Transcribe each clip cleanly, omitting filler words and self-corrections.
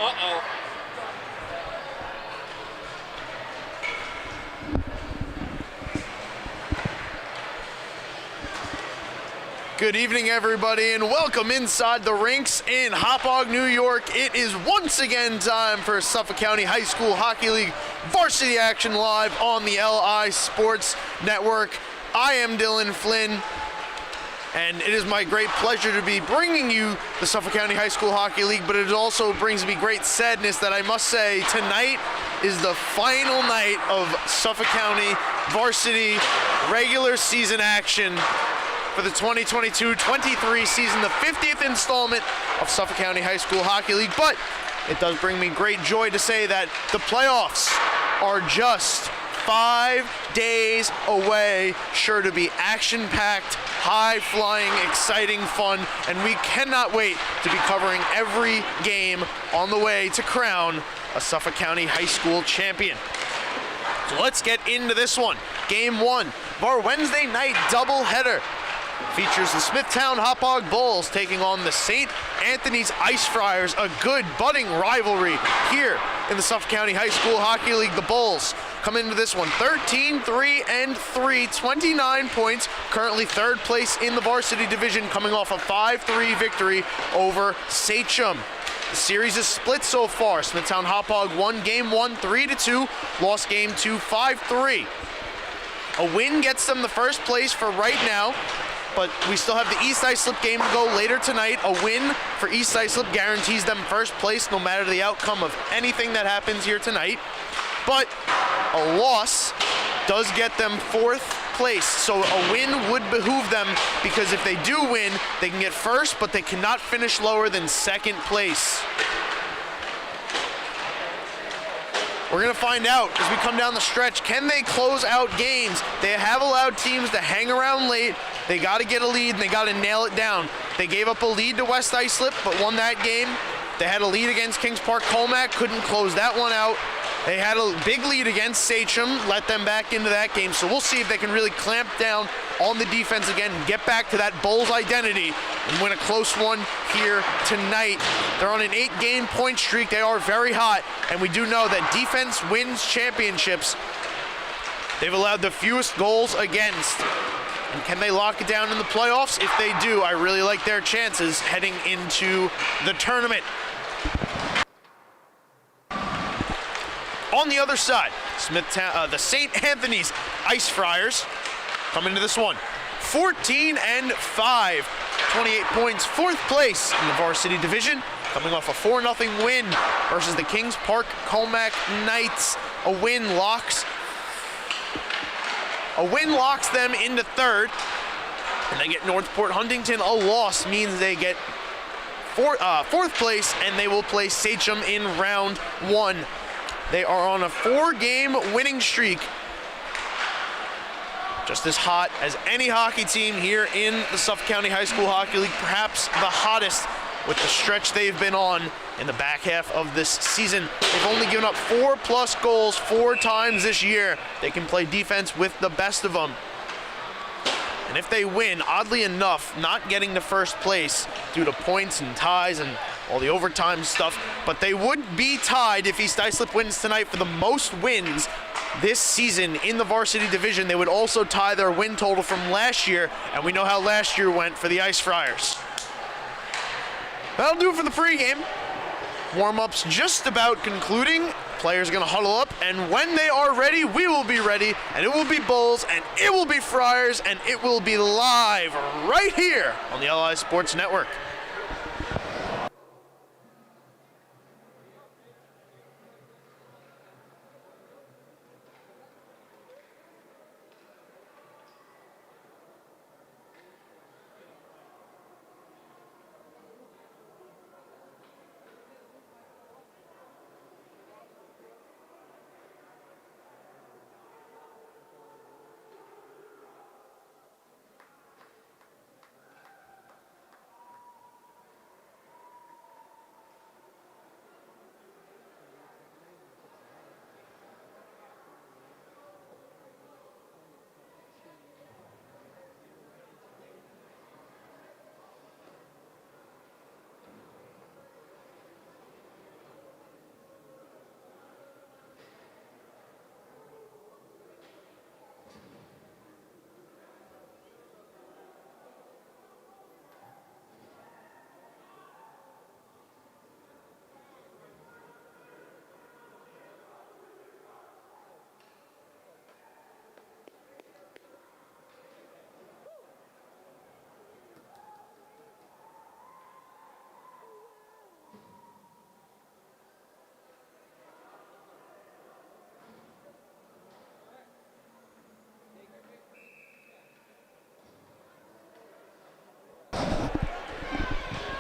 Uh-oh. Good evening, everybody, and welcome inside the rinks in Hauppauge, New York. It is once again time for Suffolk County High School Hockey League varsity action live on the LI Sports Network. I am Dylan Flynn, and it is my great pleasure to be bringing you the Suffolk County High School Hockey League, but it also brings me great sadness that I must say tonight is the final night of Suffolk County varsity regular season action for the 2022-23 season, the 50th installment of Suffolk County High School Hockey League. But it does bring me great joy to say that the playoffs are just 5 days away, sure to be action-packed, high-flying, exciting fun, and we cannot wait to be covering every game on the way to crown a Suffolk County High School champion. So let's get into this one. Game 1 of our Wednesday night doubleheader features the Smithtown Hauppauge Bulls taking on the St. Anthony's Ice Friars, a good budding rivalry here in the Suffolk County High School Hockey League. The Bulls come into this one 13-3-3, 29 points, currently third place in the varsity division, coming off a 5-3 victory over SCHSHL. The series is split so far. Smithtown Hauppauge won game 1 3-2, lost game 2 5-3. A win gets them the first place for right now, but we still have the East Islip game to go later tonight. A win for East Islip guarantees them first place no matter the outcome of anything that happens here tonight. But a loss does get them fourth place, so a win would behoove them, because if they do win, they can get first, but they cannot finish lower than second place. We're going to find out as we come down the stretch. Can they close out games? They have allowed teams to hang around late. They got to get a lead, and they got to nail it down. They gave up a lead to West Islip, but won that game. They had a lead against Kings Park Colmac, couldn't close that one out. They had a big lead against SCHSHL, let them back into that game. So we'll see if they can really clamp down on the defense again and get back to that Bulls identity and win a close one here tonight. They're on an 8-game point streak. They are very hot, and we do know that defense wins championships. They've allowed the fewest goals against. And can they lock it down in the playoffs? If they do, I really like their chances heading into the tournament. On the other side, Smithtown, the St. Anthony's Ice Friars come into this one 14-5, 28 points, fourth place in the varsity division, coming off a 4-0 win versus the Kings Park Colmac Knights. A win locks them into third, and they get Northport Huntington. A loss means they get fourth place, and they will play SCHSHL in round 1. They are on a 4-game winning streak, just as hot as any hockey team here in the Suffolk County High School Hockey League, perhaps the hottest with the stretch they've been on in the back half of this season. They've only given up 4+ goals 4 times this year. They can play defense with the best of them. And if they win, oddly enough, not getting to first place due to points and ties and all the overtime stuff, but they would be tied if East Islip wins tonight for the most wins this season in the varsity division. They would also tie their win total from last year, and we know how last year went for the Ice Friars. That'll do it for the pregame. Warm-ups just about concluding. Players are going to huddle up, and when they are ready, we will be ready, and it will be Bulls, and it will be Friars, and it will be live right here on the LI Sports Network.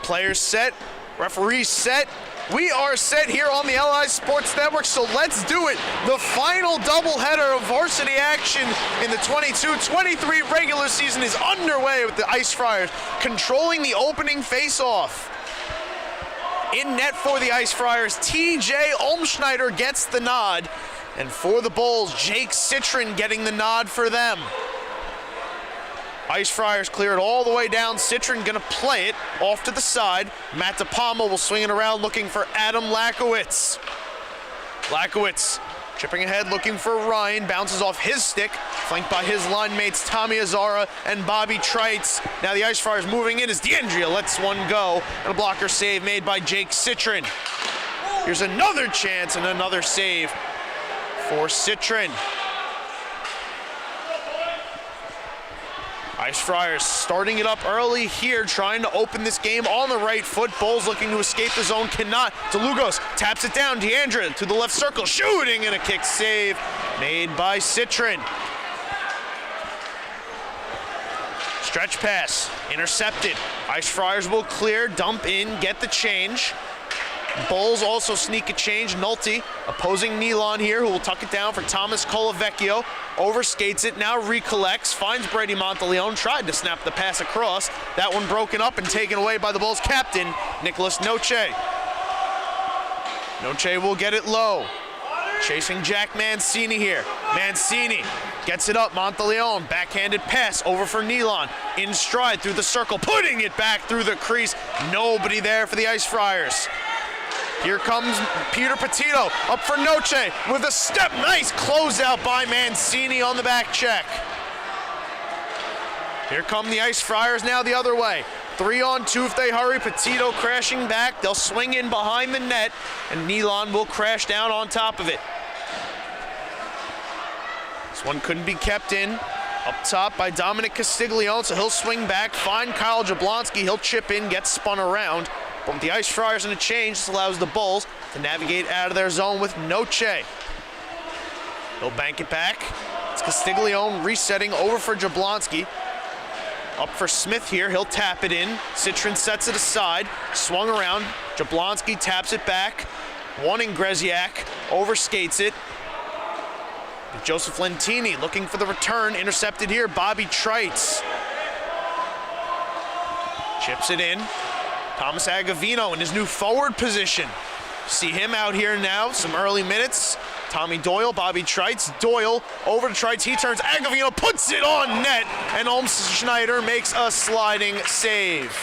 Players set, referees set. We are set here on the LI Sports Network, so let's do it. The final doubleheader of varsity action in the 22-23 regular season is underway with the Ice Friars controlling the opening face-off. In net for the Ice Friars, TJ Olmschneider gets the nod, and for the Bulls, Jake Citron getting the nod for them. Ice Friars clear it all the way down. Citron gonna play it off to the side. Matt DePalma will swing it around looking for Adam Lakowitz. Lakowitz chipping ahead looking for Ryan. Bounces off his stick, flanked by his line mates Tommy Azara and Bobby Trites. Now the Ice Friars moving in as DeAndrea lets one go. And a blocker save made by Jake Citron. Here's another chance and another save for Citron. Ice Friars starting it up early here, trying to open this game on the right foot. Bulls looking to escape the zone, cannot. DeLugos taps it down. DeAndrea to the left circle, shooting, and a kick save made by Citron. Stretch pass, intercepted. Ice Friars will clear, dump in, get the change. Bulls also sneak a change. Nolte opposing Nealon here, who will tuck it down for Thomas Colavecchio. Overskates it, now recollects, finds Brady Monteleone, tried to snap the pass across. That one broken up and taken away by the Bulls captain, Nicholas Noche. Noche will get it low. Chasing Jack Mancini here. Mancini gets it up, Monteleone, backhanded pass over for Nealon. In stride through the circle, putting it back through the crease. Nobody there for the Ice Friars. Here comes Peter Petito up for Noche with a step. Nice closeout by Mancini on the back check. Here come the Ice Friars now the other way. 3-on-2 if they hurry. Petito crashing back. They'll swing in behind the net, and Nealon will crash down on top of it. This one couldn't be kept in. Up top by Dominic Castiglione, so he'll swing back, find Kyle Jablonski. He'll chip in, get spun around. But with the Ice Friars in a change, this allows the Bulls to navigate out of their zone with Noche. He'll bank it back. It's Castiglione resetting over for Jablonski. Up for Smith here, he'll tap it in. Citron sets it aside, swung around. Jablonski taps it back. Wanting Greziak, overskates it. Joseph Lentini looking for the return, intercepted here. Bobby Trites chips it in. Thomas Agavino in his new forward position. See him out here now, some early minutes. Tommy Doyle, Bobby Trites, Doyle over to Trites, he turns, Agavino puts it on net, and Olmschneider makes a sliding save.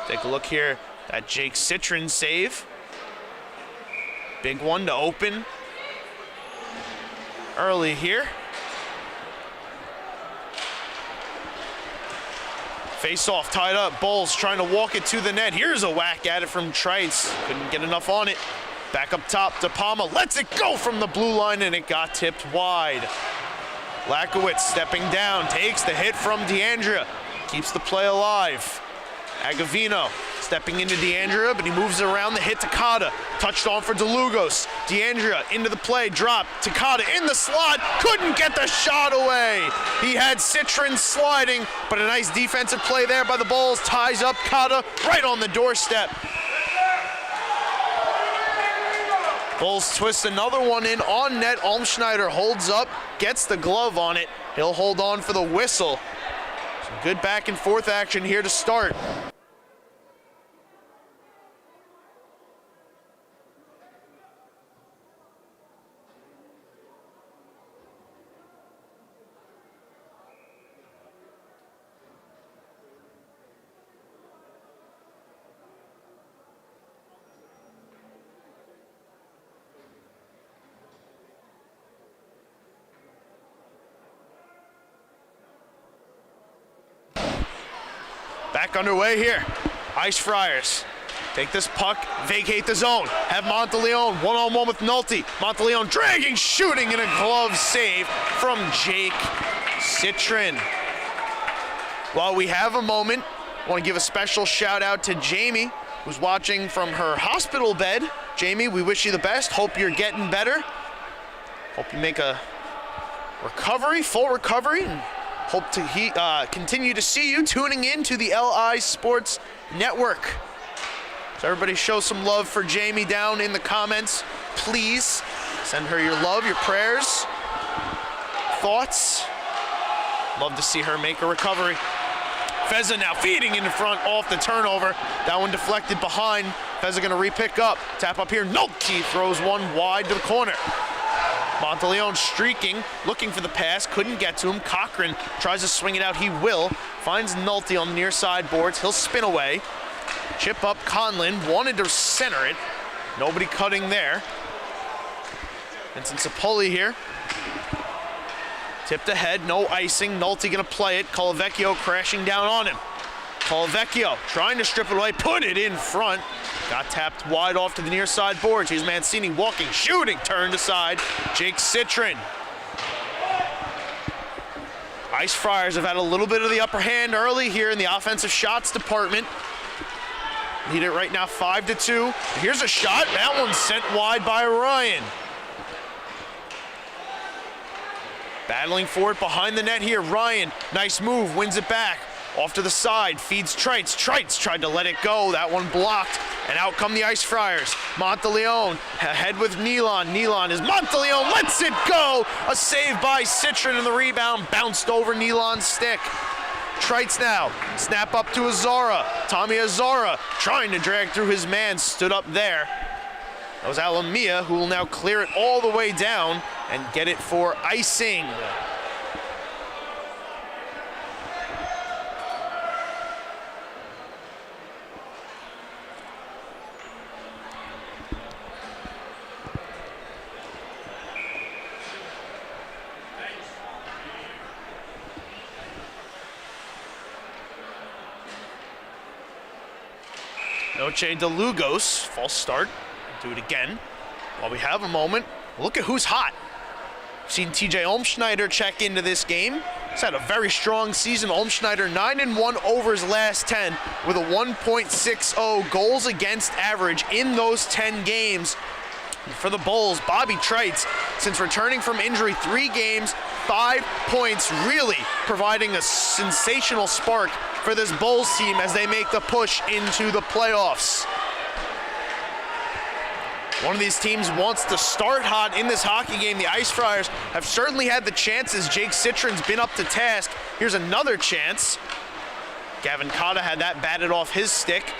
Take a look here at Jake Citron save. Big one to open early here. Face off, tied up. Bulls trying to walk it to the net. Here's a whack at it from Trites. Couldn't get enough on it. Back up top, DePalma lets it go from the blue line, and it got tipped wide. Lakowitz stepping down, takes the hit from DeAndrea. Keeps the play alive. Agavino stepping into DeAndrea, but he moves around the hit to Takada. Touched on for DeLugos. DeAndrea into the play, drop. Takada in the slot, couldn't get the shot away. He had Citron sliding, but a nice defensive play there by the Bulls. Ties up Takada right on the doorstep. Bulls twist another one in on net. Olmschneider holds up, gets the glove on it. He'll hold on for the whistle. Some good back and forth action here to start. Back underway here. Ice Friars take this puck, vacate the zone, have Monteleone one-on-one with Nolte. Monteleone dragging, shooting, and a glove save from Jake Citron. While we have a moment, I want to give a special shout out to Jamie, who's watching from her hospital bed. Jamie, we wish you the best. Hope you're getting better. Hope you make a recovery, full recovery, and Hope to continue to see you tuning in to the LI Sports Network. So everybody show some love for Jamie down in the comments. Please send her your love, your prayers, thoughts. Love to see her make a recovery. Feza now feeding in front off the turnover. That one deflected behind. Feza gonna re-pick up. Tap up here. Nolte throws one wide to the corner. Monteleone streaking, looking for the pass. Couldn't get to him. Cochran tries to swing it out. He will. Finds Nolte on the near side boards. He'll spin away. Chip up. Conlon wanted to center it. Nobody cutting there. Vincent Sapoli here. Tipped ahead, no icing. Nolte gonna play it. Colavecchio crashing down on him. Colavecchio trying to strip it away, put it in front. Got tapped wide off to the near side boards. Here's Mancini walking, shooting, turned aside. Jake Citron. Ice Friars have had a little bit of the upper hand early here in the offensive shots department. Lead it right now 5-2. Here's a shot, that one's sent wide by Ryan. Battling for it behind the net here. Ryan, nice move, wins it back. Off to the side, feeds Trites. Trites tried to let it go. That one blocked, and out come the Ice Friars. Monteleone ahead with Nealon. Nealon is Monteleone, lets it go. A save by Citron, and the rebound bounced over Nealon's stick. Trites now, snap up to Azara. Tommy Azara trying to drag through his man, stood up there. That was Alamia, who will now clear it all the way down and get it for icing. Noche de Lugos, false start. Do it again. While we have a moment, look at who's hot. Seen TJ Olmschneider check into this game. He's had a very strong season. Olmschneider 9-1 over his last 10 with a 1.60 goals against average in those 10 games. For the Bulls, Bobby Trites, since returning from injury, 3 games, 5 points, really providing a sensational spark for this Bulls team as they make the push into the playoffs. One of these teams wants to start hot in this hockey game. The Ice Friars have certainly had the chances. Jake Citron's been up to task. Here's another chance. Gavin Cotta had that batted off his stick.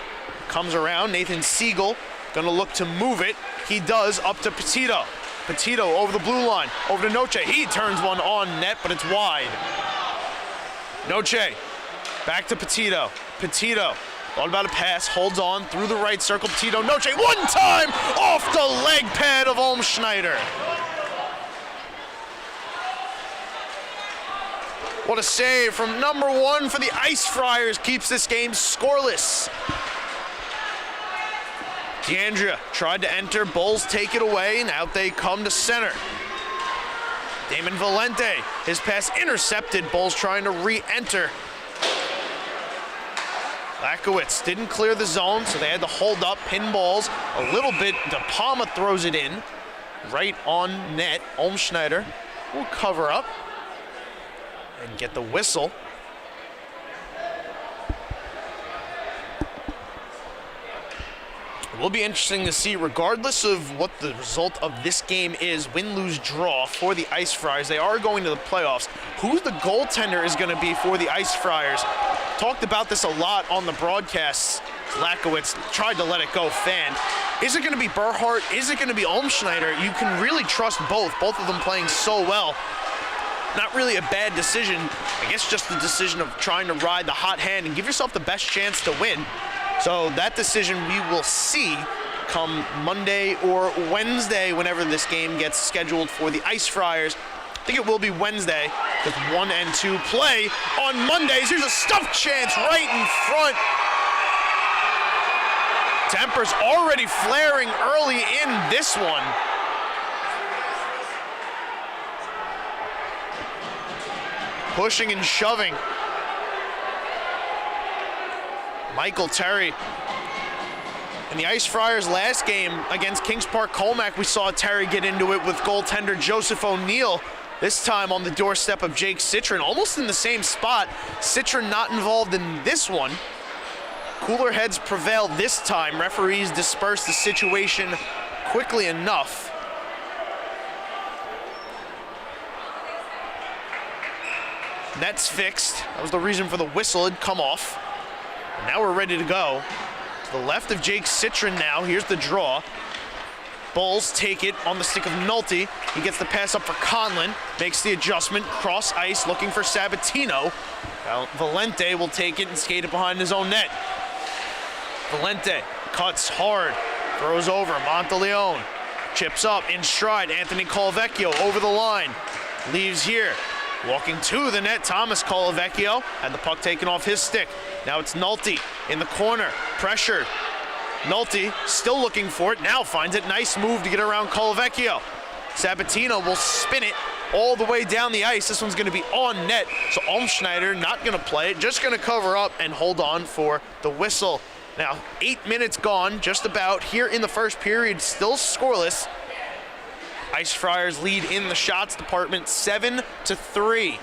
Comes around, Nathan Siegel gonna look to move it. He does, up to Petito. Petito over the blue line, over to Noche. He turns one on net, but it's wide. Noche, back to Petito. Petito. Thought about a pass, holds on through the right circle. Petito, Noche, one time off the leg pad of Olmschneider. What a save from number 1 for the Ice Friars. Keeps this game scoreless. DeAndrea tried to enter. Bulls take it away, and out they come to center. Damon Valente, his pass intercepted. Bulls trying to re-enter. Lakowitz didn't clear the zone, so they had to hold up, pinballs a little bit. De Palma throws it in, right on net. Olmschneider will cover up and get the whistle. It will be interesting to see, regardless of what the result of this game is, win, lose, draw for the Ice Friars. They are going to the playoffs. Who the goaltender is going to be for the Ice Friars? Talked about this a lot on the broadcasts. Lakowitz tried to let it go. Fan. Is it going to be Burhart? Is it going to be Olmschneider? You can really trust both of them playing so well. Not really a bad decision. I guess just the decision of trying to ride the hot hand and give yourself the best chance to win. So that decision we will see come Monday or Wednesday, whenever this game gets scheduled for the Ice Friars. I think it will be Wednesday, because 1 and 2 play on Mondays. Here's a stuffed chance right in front. Tempers already flaring early in this one. Pushing and shoving. Michael Terry. In the Ice Friars' last game against Kings Park Colmac, we saw Terry get into it with goaltender Joseph O'Neill. This time on the doorstep of Jake Citron, almost in the same spot. Citron not involved in this one. Cooler heads prevailed this time. Referees dispersed the situation quickly enough. Net's fixed. That was the reason for the whistle. It'd come off. Now we're ready to go. To the left of Jake Citron now. Here's the draw. Bulls take it on the stick of Nolte. He gets the pass up for Conlon. Makes the adjustment. Cross ice looking for Sabatino. Valente will take it and skate it behind his own net. Valente cuts hard. Throws over. Monteleone chips up in stride. Anthony Colavecchio over the line. Leaves here. Walking to the net, Thomas Colavecchio had the puck taken off his stick. Now it's Nolte in the corner, pressured. Nolte still looking for it, now finds it. Nice move to get around Colavecchio. Sabatino will spin it all the way down the ice. This one's going to be on net, so Olmschneider not going to play it, just going to cover up and hold on for the whistle. Now, 8 minutes gone, just about, here in the first period, still scoreless. Ice Friars lead in the shots department 7-3.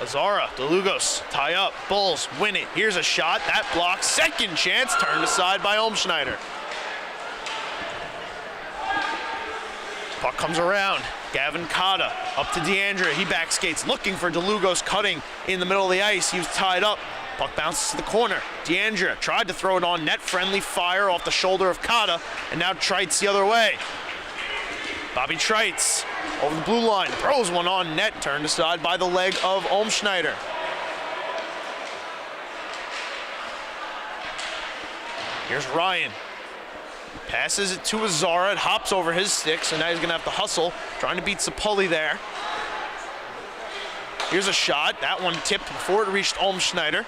Azara, DeLugos, tie up, Bulls win it. Here's a shot, that blocks, second chance, turned aside by Olmschneider. Puck comes around. Gavin Cotta up to DeAndrea. He back skates, looking for DeLugos, cutting in the middle of the ice. He was tied up. Puck bounces to the corner. DeAndrea tried to throw it on net. Friendly fire off the shoulder of Cotta, and now Trites the other way. Bobby Trites over the blue line, throws one on net, turned aside by the leg of Olmschneider. Here's Ryan. Passes it to Azara, it hops over his stick, so now he's gonna have to hustle, trying to beat Sapulli there. Here's a shot, that one tipped before it reached Olmschneider.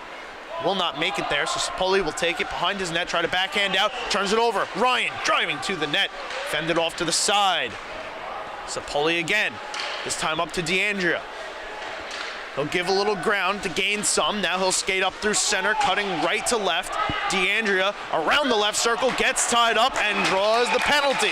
Will not make it there, so Sapulli will take it behind his net, try to backhand out, turns it over. Ryan driving to the net, fended off to the side. Sapulli again, this time up to DeAndrea. He'll give a little ground to gain some. Now he'll skate up through center, cutting right to left. DeAndrea around the left circle, gets tied up and draws the penalty.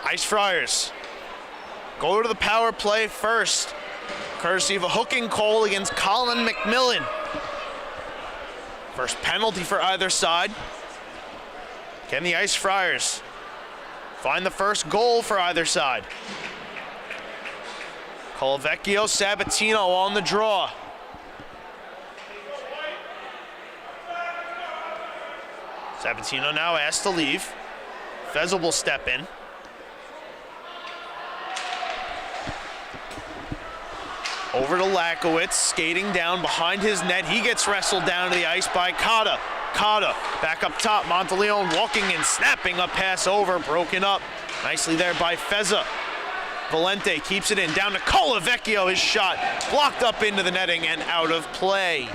Ice Friars go to the power play first, courtesy of a hooking call against Colin McMillan. First penalty for either side. Can the Ice Friars find the first goal for either side? Colavecchio, Sabatino on the draw. Sabatino now asked to leave. Fezel will step in. Over to Lakowitz, skating down behind his net. He gets wrestled down to the ice by Cotta. Cotta back up top. Monteleone walking in, snapping a pass over, broken up. Nicely there by Feza. Valente keeps it in, down to Colavecchio. His shot blocked up into the netting and out of play.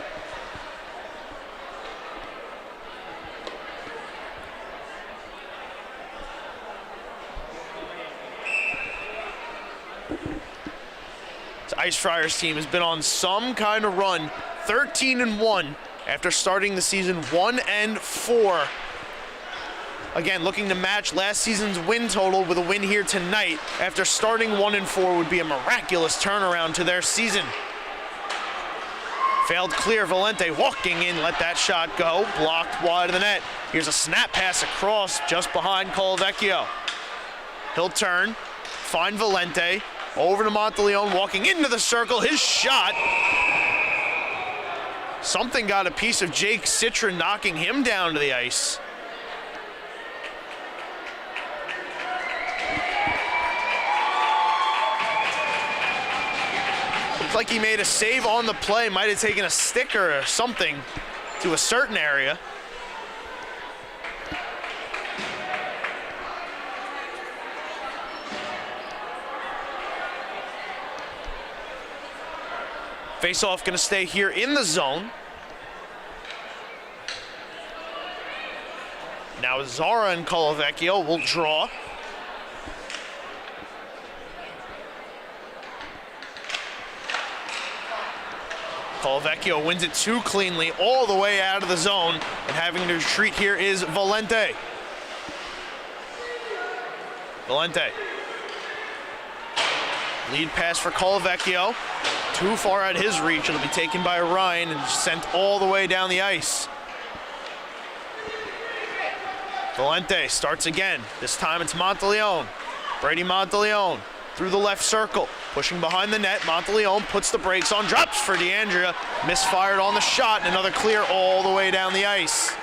Ice Friars team has been on some kind of run, 13-1 after starting the season 1-4. Again, looking to match last season's win total with a win here tonight. After starting 1-4 would be a miraculous turnaround to their season. Failed clear, Valente walking in, let that shot go, blocked wide of the net. Here's a snap pass across just behind Colavecchio. He'll turn, find Valente. Over to Monteleone, walking into the circle, his shot. Something got a piece of Jake Citron, knocking him down to the ice. Looks like he made a save on the play, might have taken a sticker or something to a certain area. Face-off going to stay here in the zone. Now Zara and Colavecchio will draw. Colavecchio wins it too cleanly all the way out of the zone, and having to retreat here is Valente. Valente. Lead pass for Colavecchio. Too far out his reach. It'll be taken by Ryan and sent all the way down the ice. Valente starts again. This time it's Monteleone. Brady Monteleone through the left circle. Pushing behind the net. Monteleone puts the brakes on. Drops for DeAndrea. Misfired on the shot. And another clear all the way down the ice.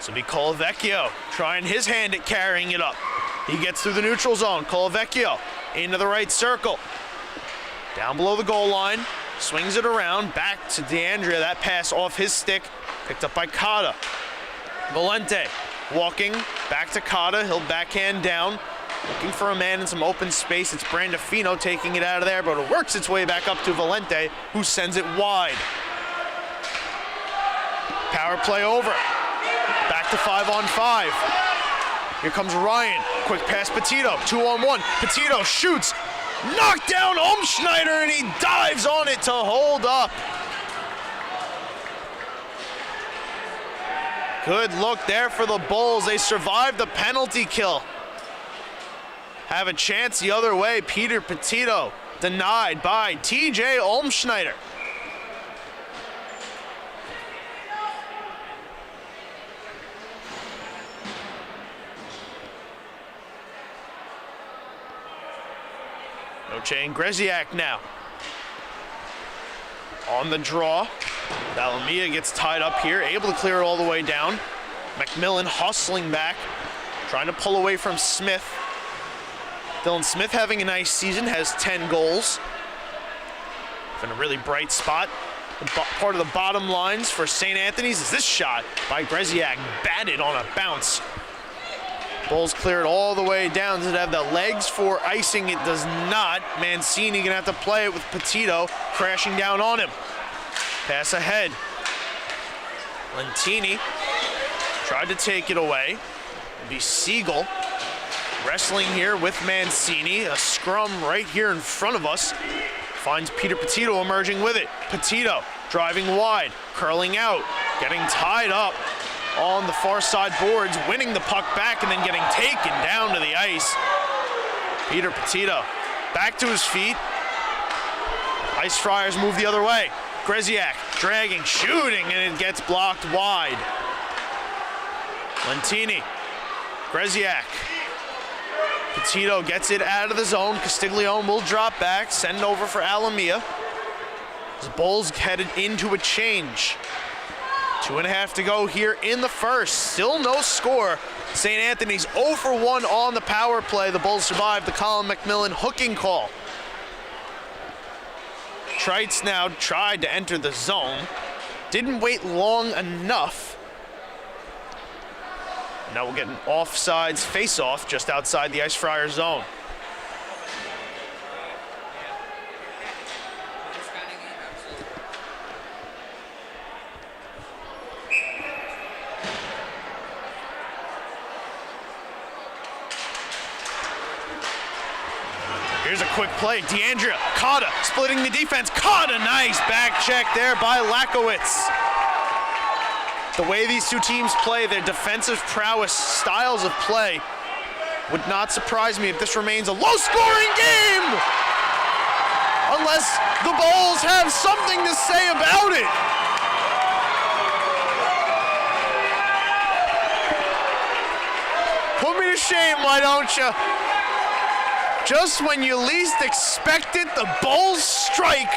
So be Colavecchio trying his hand at carrying it up. He gets through the neutral zone. Colavecchio into the right circle. Down below the goal line. Swings it around. Back to DeAndrea. That pass off his stick. Picked up by Cotta. Valente walking back to Cotta. He'll backhand down. Looking for a man in some open space. It's Brandafino taking it out of there, but it works its way back up to Valente, who sends it wide. Power play over. Back to 5-on-5. Here comes Ryan. Quick pass, Petito. 2-on-1. Petito shoots. Knocked down Umschneider, and he dives on it to hold up. Good look there for the Bulls. They survived the penalty kill. Have a chance the other way. Peter Petito denied by TJ Umschneider. Noche and Greziak now. On the draw. Valamia gets tied up here, able to clear it all the way down. McMillan hustling back, trying to pull away from Smith. Dylan Smith having a nice season, has 10 goals. In a really bright spot. Part of the bottom lines for St. Anthony's is this shot by Greziak, batted on a bounce. Bulls clear it all the way down. Does it have the legs for icing? It does not. Mancini gonna have to play it with Petito crashing down on him. Pass ahead. Lentini tried to take it away. It'll be Siegel wrestling here with Mancini. A scrum right here in front of us. Finds Peter Petito emerging with it. Petito driving wide, curling out, getting tied up on the far side boards, winning the puck back and then getting taken down to the ice. Peter Petito back to his feet. Ice Friars move the other way. Greziak dragging, shooting, and it gets blocked wide. Lentini, Greziak. Petito gets it out of the zone. Castiglione will drop back, send over for Alamia. The Bulls headed into a change. 2.5 to go here in the first. Still no score. St. Anthony's 0 for 1 on the power play. The Bulls survived the Colin McMillan hooking call. Trites now tried to enter the zone. Didn't wait long enough. Now we'll get an offsides face-off just outside the Ice Friar zone. Here's a quick play. DeAndrea, Cotta splitting the defense. Cotta, nice back check there by Lakowitz. The way these two teams play, their defensive prowess, styles of play, would not surprise me if this remains a low-scoring game! Unless the Bulls have something to say about it. Put me to shame, why don't you? Just when you least expect it, the Bulls strike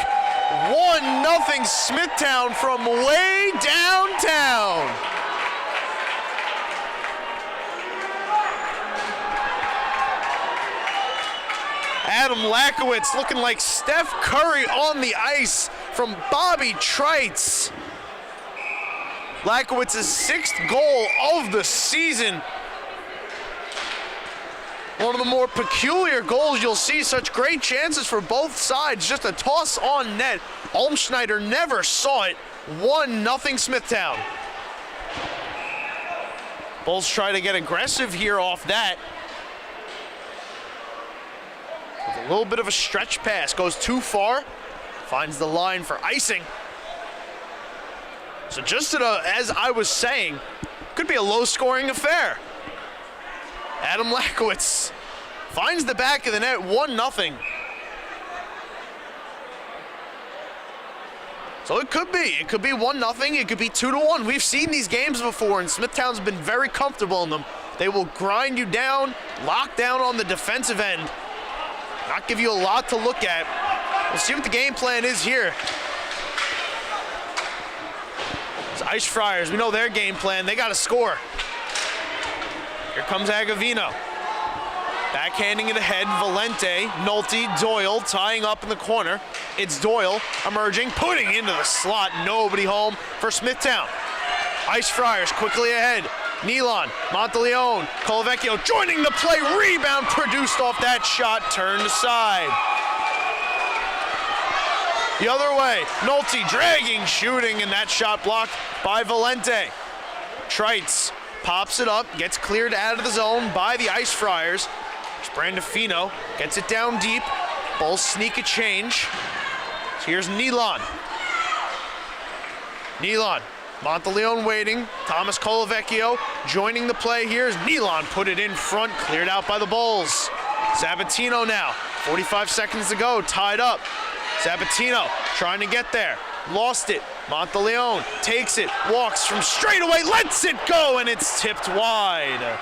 1-0 Smithtown from way downtown. Adam Lakowitz looking like Steph Curry on the ice from Bobby Trites. Lakowitz's 6th goal of the season. One of the more peculiar goals you'll see. Such great chances for both sides. Just a toss on net. Olmschneider never saw it. 1-0 Smithtown. Bulls try to get aggressive here off that. With a little bit of a stretch pass. Goes too far. Finds the line for icing. So just as I was saying, could be a low-scoring affair. Adam Lakowitz finds the back of the net, 1-0. So it could be 1-0, it could be 2-1. We've seen these games before, and Smithtown's been very comfortable in them. They will grind you down, lock down on the defensive end, not give you a lot to look at. We'll see what the game plan is here. It's Ice Friars, we know their game plan. They got to score. Here comes Agavino. Backhanding it ahead, Valente, Nolte, Doyle tying up in the corner. It's Doyle emerging, putting into the slot. Nobody home for Smithtown. Ice Friars quickly ahead. Nealon, Monteleone, Colavecchio joining the play. Rebound produced off that shot, turned aside. The other way, Nolte dragging, shooting, and that shot blocked by Valente. Trites pops it up, gets cleared out of the zone by the Ice Friars. Brandafino gets it down deep. Bulls sneak a change. So here's Nealon. Nealon, Monteleone waiting. Thomas Colavecchio joining the play here as Nealon put it in front, cleared out by the Bulls. Sabatino now, 45 seconds to go, tied up. Sabatino trying to get there, lost it. Monteleone takes it, walks from straight away, lets it go, and it's tipped wide.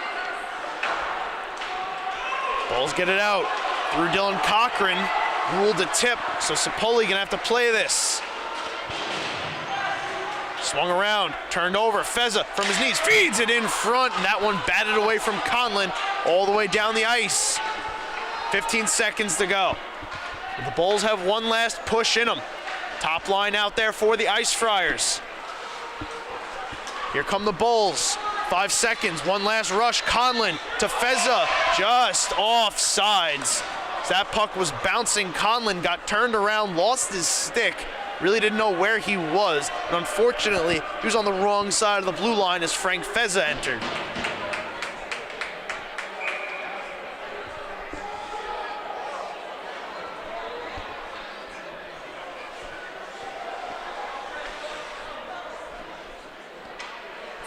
Bulls get it out through Dylan Cochran, ruled a tip, so Sapoli gonna have to play this. Swung around, turned over, Feza from his knees, feeds it in front, and that one batted away from Conlon all the way down the ice. 15 seconds to go. The Bulls have one last push in them. Top line out there for the Ice Friars. Here come the Bulls. 5 seconds, one last rush. Conlon to Feza, just off sides. As that puck was bouncing, Conlon got turned around, lost his stick, really didn't know where he was, and unfortunately, he was on the wrong side of the blue line as Frank Feza entered.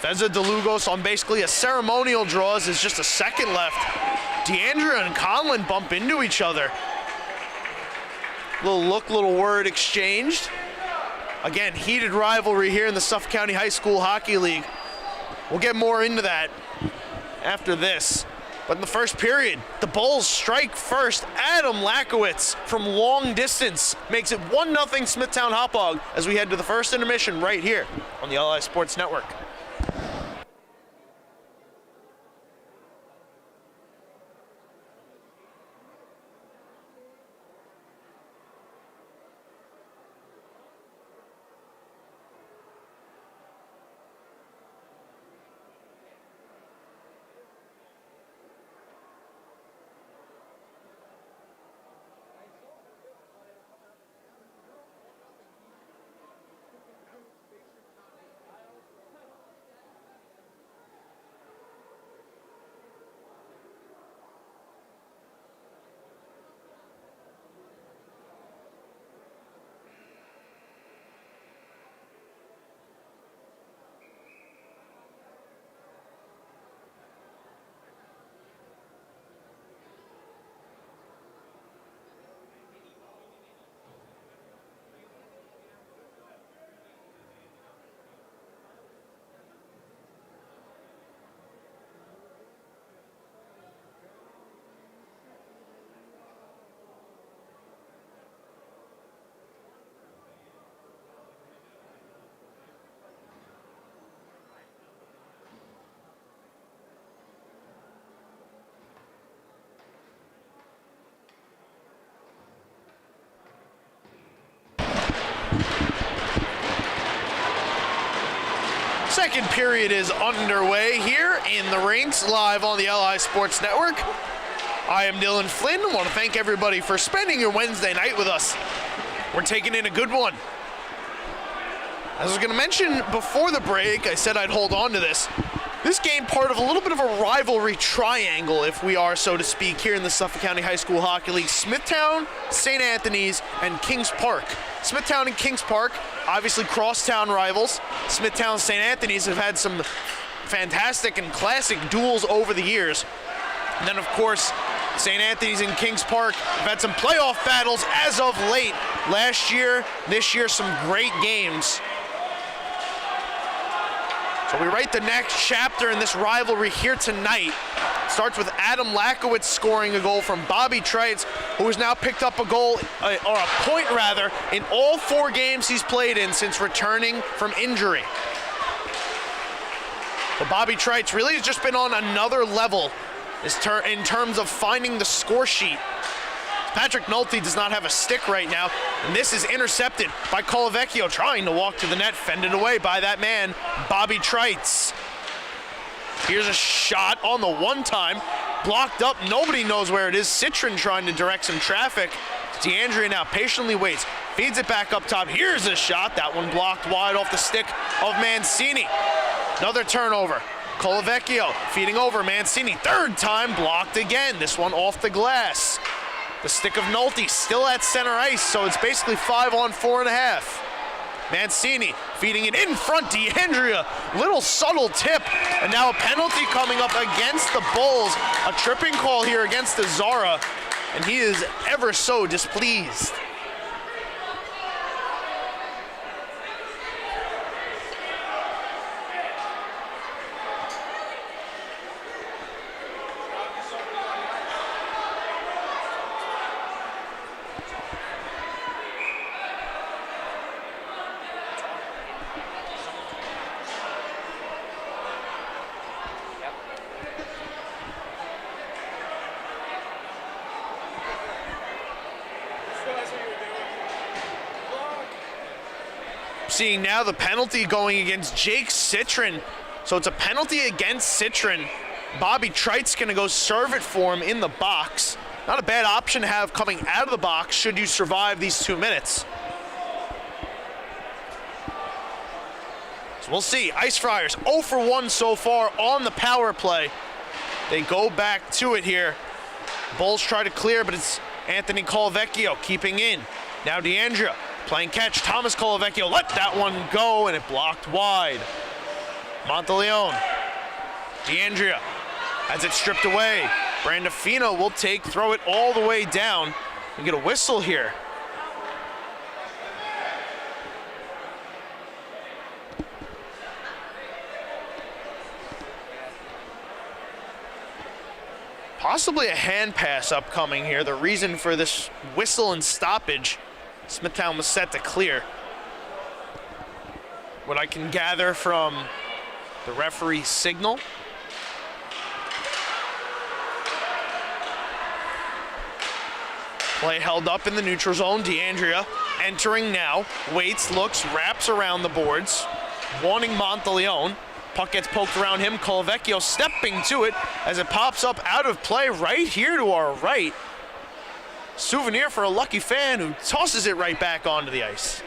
Feza DeLugos on basically a ceremonial draw as there's just a second left. DeAndrea and Conlon bump into each other. Little look, little word exchanged. Again, heated rivalry here in the Suffolk County High School Hockey League. We'll get more into that after this. But in the first period, the Bulls strike first. Adam Lakowitz from long distance makes it 1-0 Smithtown Hauppauge as we head to the first intermission right here on the LI Sports Network. second period is underway here in the rinks, live on the LI Sports Network. I am Dylan Flynn. I want to thank everybody for spending your Wednesday night with us. We're taking in a good one. As I was going to mention before the break, I said I'd hold on to this. This game part of a little bit of a rivalry triangle, if we are, so to speak, here in the Suffolk County High School Hockey League. Smithtown, St. Anthony's, and Kings Park. Smithtown and Kings Park, obviously crosstown rivals. Smithtown and St. Anthony's have had some fantastic and classic duels over the years. And then, of course, St. Anthony's and Kings Park have had some playoff battles as of late. Last year, this year, some great games. So we write the next chapter in this rivalry here tonight. It starts with Adam Lakowitz scoring a goal from Bobby Trites, who has now picked up a goal, or a point rather, in all 4 games he's played in since returning from injury. But Bobby Trites really has just been on another level in terms of finding the score sheet. Patrick Nolte does not have a stick right now, and this is intercepted by Colavecchio, trying to walk to the net, fended away by that man, Bobby Trites. Here's a shot on the one-time, blocked up, nobody knows where it is. Citron trying to direct some traffic. DeAndrea now patiently waits, feeds it back up top. Here's a shot, that one blocked wide off the stick of Mancini. Another turnover. Colavecchio feeding over Mancini, third time blocked again, this one off the glass. The stick of Nolte still at center ice, so it's basically 5 on 4.5. Mancini feeding it in front, DeAndrea, little subtle tip, and now a penalty coming up against the Bulls. A tripping call here against Azara, and he is ever so displeased. Seeing now the penalty going against Jake Citron. So it's a penalty against Citron. Bobby Trite's gonna go serve it for him in the box. Not a bad option to have coming out of the box should you survive these 2 minutes. So we'll see. Ice Friars 0 for 1 so far on the power play. They go back to it here. Bulls try to clear, but it's Anthony Colavecchio keeping in. Now DeAndrea playing catch. Thomas Colavecchio let that one go, and it blocked wide. Monteleone. DeAndrea has it stripped away. Brandafino will throw it all the way down and get a whistle here. Possibly a hand pass upcoming here. The reason for this whistle and stoppage. Smithtown was set to clear. What I can gather from the referee's signal. Play held up in the neutral zone. DeAndrea entering now. Waits, looks, wraps around the boards. Wanting Monteleone. Puck gets poked around him. Colavecchio stepping to it as it pops up out of play right here to our right. Souvenir for a lucky fan who tosses it right back onto the ice.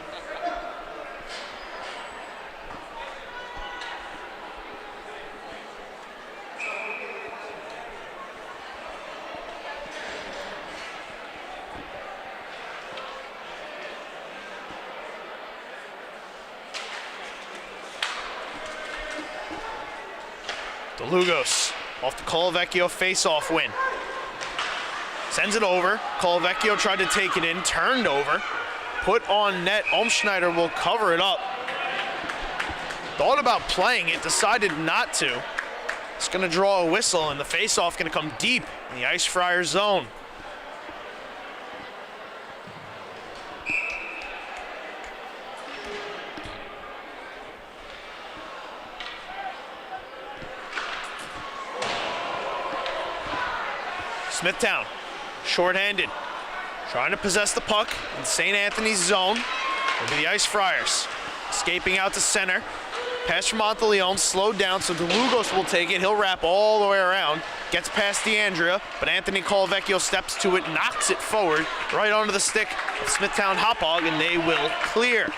DeLugos off the Colavecchio face-off win. Sends it over. Colavecchio tried to take it in, turned over. Put on net. Olmschneider will cover it up. Thought about playing it, decided not to. It's going to draw a whistle, and the face-off going to come deep in the Ice Friars zone. Smithtown, shorthanded, trying to possess the puck in St. Anthony's zone. It'll be the Ice Friars. Escaping out to center. Pass from Monteleone, slowed down, so DeLugos will take it. He'll wrap all the way around. Gets past DeAndrea, but Anthony Colavecchio steps to it, knocks it forward, right onto the stick of Smithtown Hauppauge, and they will clear.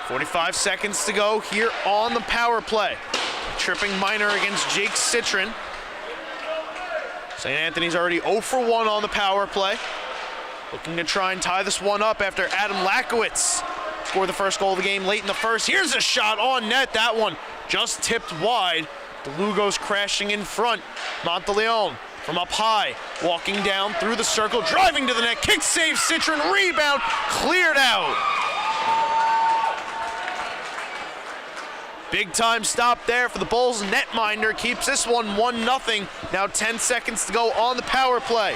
45 seconds to go here on the power play. Tripping minor against Jake Citron. St. Anthony's already 0 for 1 on the power play. Looking to try and tie this one up after Adam Lakowitz scored the first goal of the game late in the first. Here's a shot on net. That one just tipped wide. DeLugos crashing in front. Monteleone from up high, walking down through the circle, driving to the net. Kick save, Citron, rebound, cleared out. Big time stop there for the Bulls. Netminder keeps this one 1-0. Now 10 seconds to go on the power play.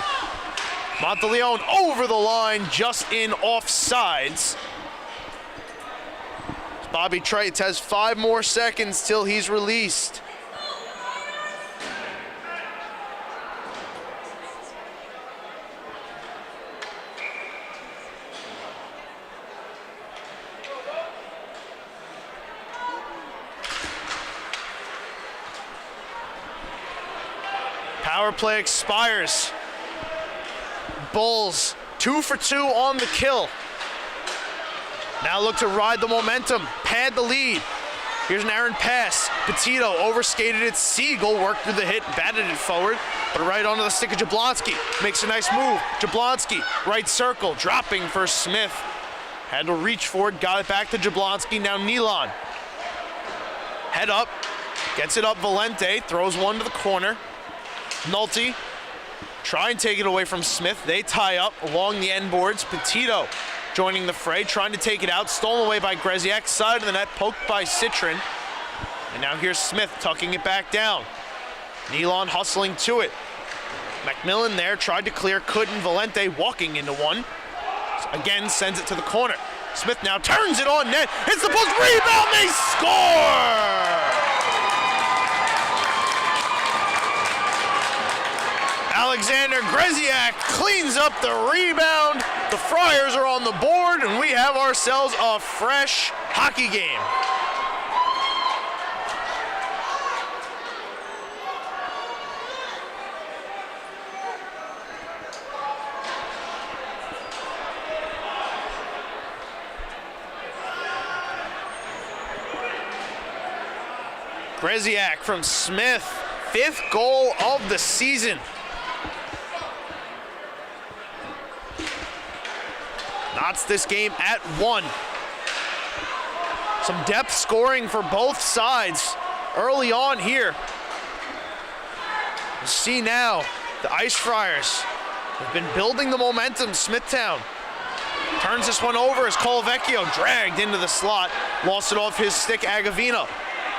Monteleone over the line, just in offsides. Bobby Trites has 5 more seconds till he's released. Power play expires. Bulls 2 for 2 on the kill. Now look to ride the momentum, pad the lead. Here's an errant pass. Petito overskated it. Siegel worked through the hit, batted it forward, but right onto the stick of Jablonski. Makes a nice move. Jablonski, right circle, dropping for Smith. Had to reach for it, got it back to Jablonski. Now Nealon. Head up, gets it up. Valente throws one to the corner. Nolte try and take it away from Smith. They tie up along the end boards. Petito joining the fray, trying to take it out. Stolen away by Greziak. Side of the net, poked by Citron. And now here's Smith tucking it back down. Nealon hustling to it. McMillan there, tried to clear, couldn't. Valente walking into one. Again, sends it to the corner. Smith now turns it on net. Hits the post, rebound, they score! Alexander Greziak cleans up the rebound. The Friars are on the board, and we have ourselves a fresh hockey game. Greziak from Smith, 5th goal of the season. Knots this game at 1. Some depth scoring for both sides early on here. We'll see now the Ice Friars have been building the momentum. Smithtown turns this one over as Colavecchio dragged into the slot. Lost it off his stick. Agavino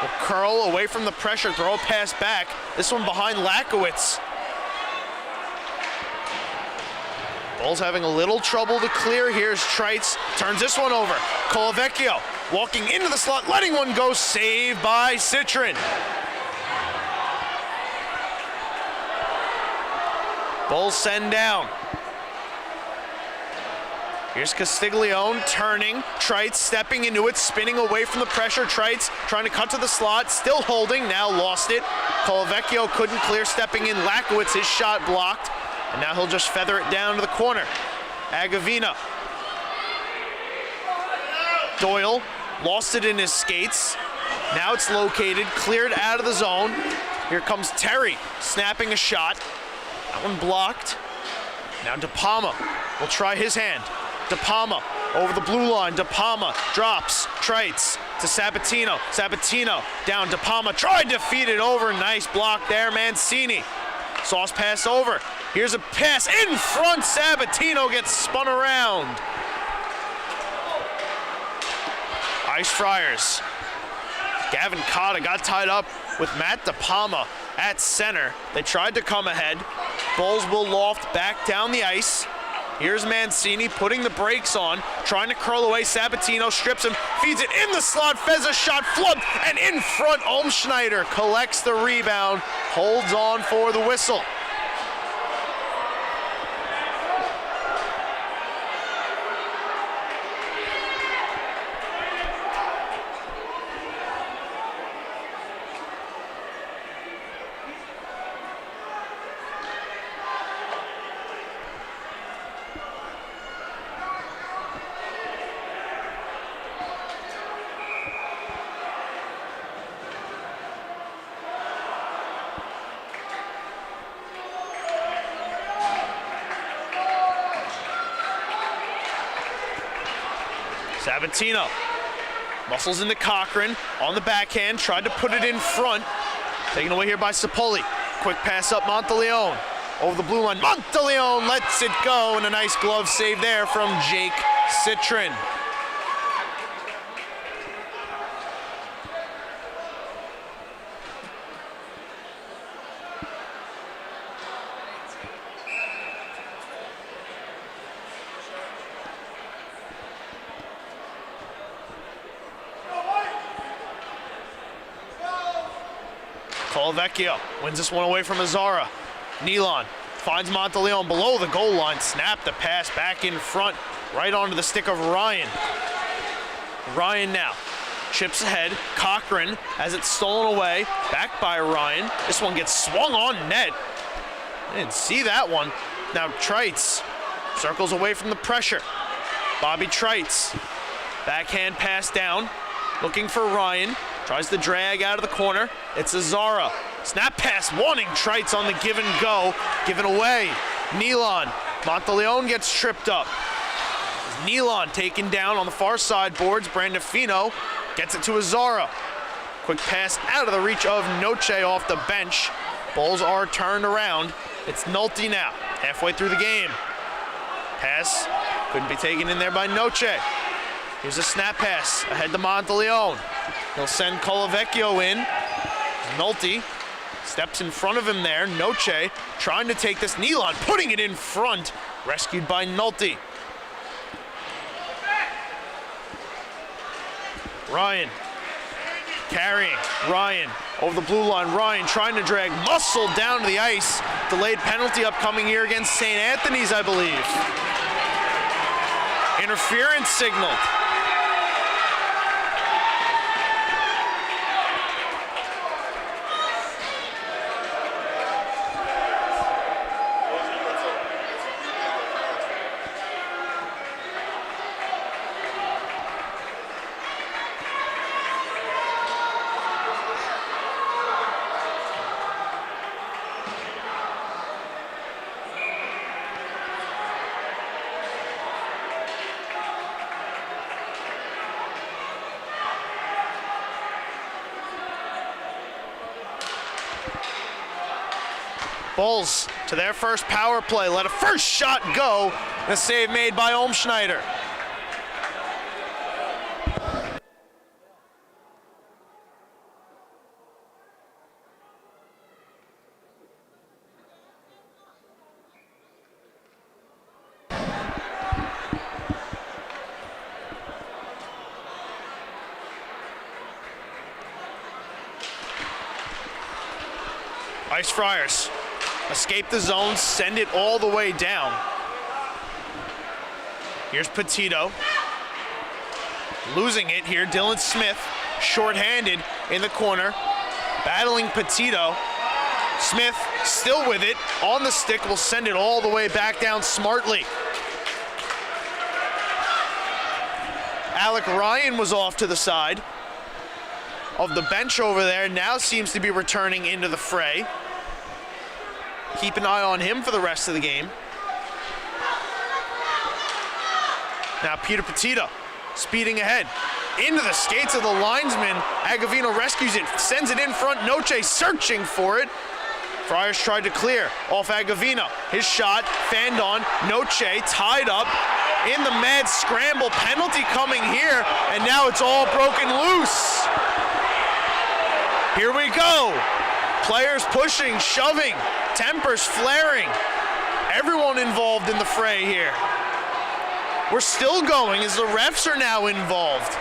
will curl away from the pressure, throw a pass back. This one behind Lakowitz. Bulls having a little trouble to clear. Here's Trites, turns this one over. Colavecchio walking into the slot, letting one go, saved by Citron. Bulls send down. Here's Castiglione turning. Trites stepping into it, spinning away from the pressure. Trites trying to cut to the slot, still holding, now lost it. Colavecchio couldn't clear, stepping in. Lakowitz, his shot blocked. And now he'll just feather it down to the corner. Agavino. Doyle lost it in his skates. Now it's located, cleared out of the zone. Here comes Terry, snapping a shot. That one blocked. Now De Palma will try his hand. De Palma over the blue line. De Palma drops. Trites to Sabatino. Sabatino down. De Palma tried to feed it over. Nice block there, Mancini. Sauce pass over. Here's a pass in front. Sabatino gets spun around. Ice Friars. Gavin Cotta got tied up with Matt De Palma at center. They tried to come ahead. Bulls will loft back down the ice. Here's Mancini putting the brakes on, trying to curl away. Sabatino strips him, feeds it in the slot. Feza shot flubbed, and in front, Olmschneider collects the rebound, holds on for the whistle. Sabatino muscles into Cochran on the backhand, tried to put it in front. Taken away here by Sapoli. Quick pass up Monteleone. Over the blue line, Monteleone lets it go, and a nice glove save there from Jake Citron. Colavecchio wins this one away from Azara. Nealon finds Monteleone below the goal line. Snap the pass back in front, right onto the stick of Ryan. Ryan now chips ahead. Cochran has it stolen away. Back by Ryan. This one gets swung on net. I didn't see that one. Now Trites circles away from the pressure. Bobby Trites. Backhand pass down. Looking for Ryan. Tries to drag out of the corner. It's Azara. Snap pass wanting Trites on the give and go. Given away. Nealon. Monteleone gets tripped up. Nealon taken down on the far side boards. Brandafino gets it to Azara. Quick pass out of the reach of Noche off the bench. Bulls are turned around. It's Nolte now, halfway through the game. Pass couldn't be taken in there by Noche. Here's a snap pass ahead to Monteleone. He'll send Colavecchio in. Nolte steps in front of him there. Noche trying to take this. Nealon putting it in front. Rescued by Nolte. Ryan carrying. Ryan over the blue line. Ryan trying to drag Muscle down to the ice. Delayed penalty upcoming here against St. Anthony's, I believe. Interference signaled. Bulls to their first power play. Let a first shot go. The save made by Olmschneider. Ice Friars escape the zone, send it all the way down. Here's Petito. Losing it here, Dylan Smith, shorthanded in the corner. Battling Petito. Smith still with it, on the stick, will send it all the way back down smartly. Alec Ryan was off to the side of the bench over there, now seems to be returning into the fray. Keep an eye on him for the rest of the game. Now Peter Petito speeding ahead. Into the skates of the linesman. Agavino rescues it, sends it in front. Noche searching for it. Friars tried to clear off Agavino. His shot fanned on. Noche tied up in the mad scramble. Penalty coming here, and now it's all broken loose. Here we go. Players pushing, shoving, tempers flaring. Everyone involved in the fray here. We're still going as the refs are now involved.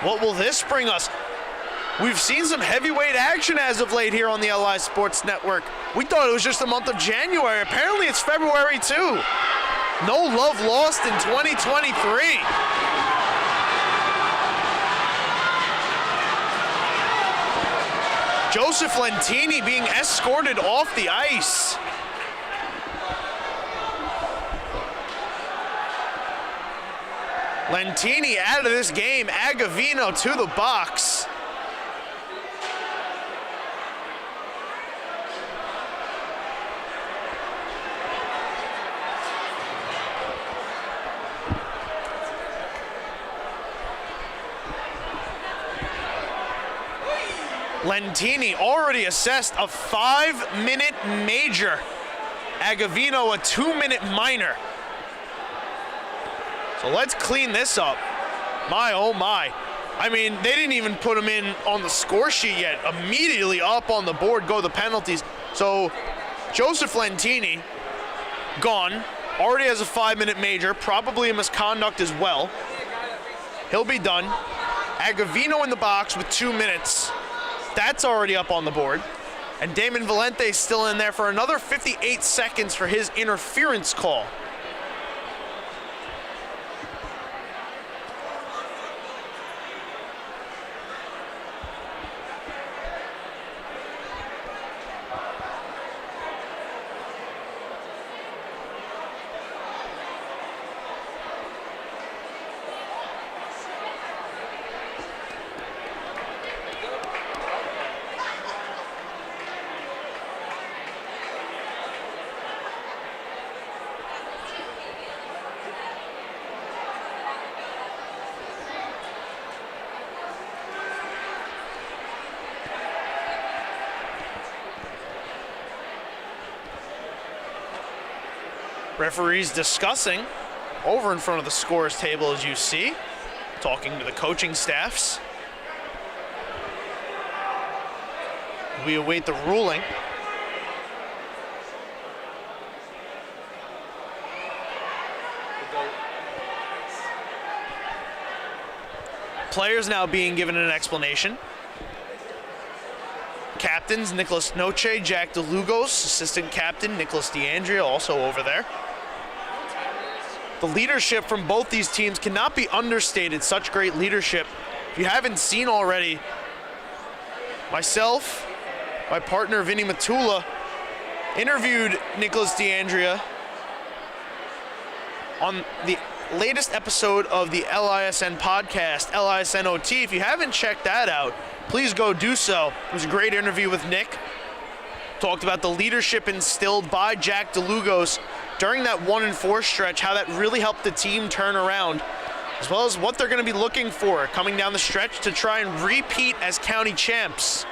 What will this bring us? We've seen some heavyweight action as of late here on the LI Sports Network. We thought it was just the month of January. Apparently it's February too. No love lost in 2023. Joseph Lentini being escorted off the ice. Lentini out of this game. Agavino to the box. Lentini already assessed a 5-minute major. Agavino a 2-minute minor. So let's clean this up. My, oh my. I mean, they didn't even put him in on the score sheet yet. Immediately up on the board go the penalties. So Joseph Lentini, gone. Already has a 5-minute major, probably a misconduct as well. He'll be done. Agavino in the box with 2 minutes. That's already up on the board. And Damon Valente still in there for another 58 seconds for his interference call. Referees discussing over in front of the scores table, as you see, talking to the coaching staffs. We await the ruling. Players now being given an explanation. Captains, Nicholas Noche, Jack DeLugos, assistant captain, Nicholas DeAndrea, also over there. The leadership from both these teams cannot be understated. Such great leadership. If you haven't seen already, myself, my partner Vinny Matula, interviewed Nicholas DeAndrea on the latest episode of the LISN podcast, LISN OT. If you haven't checked that out, please go do so. It was a great interview with Nick. Talked about the leadership instilled by Jack DeLugos during that 1-4 stretch, how that really helped the team turn around, as well as what they're going to be looking for coming down the stretch to try and repeat as county champs.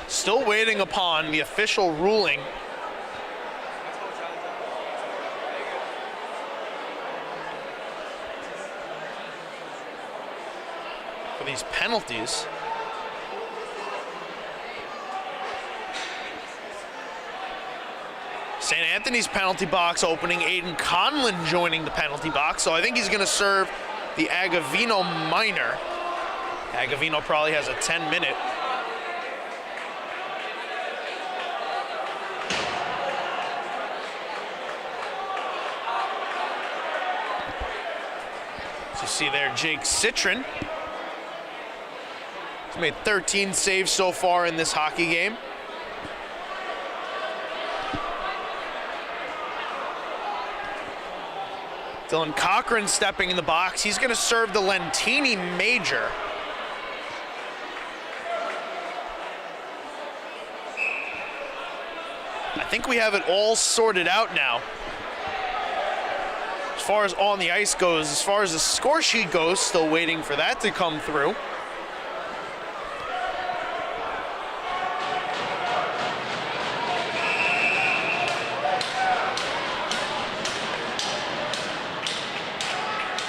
Still waiting upon the official ruling for these penalties. St. Anthony's penalty box opening, Aiden Conlon joining the penalty box, so I think he's going to serve the Agavino minor. Agavino probably has a 10-minute. You see there Jake Citron. He's made 13 saves so far in this hockey game. Dylan Cochran stepping in the box. He's going to serve the Lentini major. I think we have it all sorted out now. As far as on the ice goes, as far as the score sheet goes, still waiting for that to come through.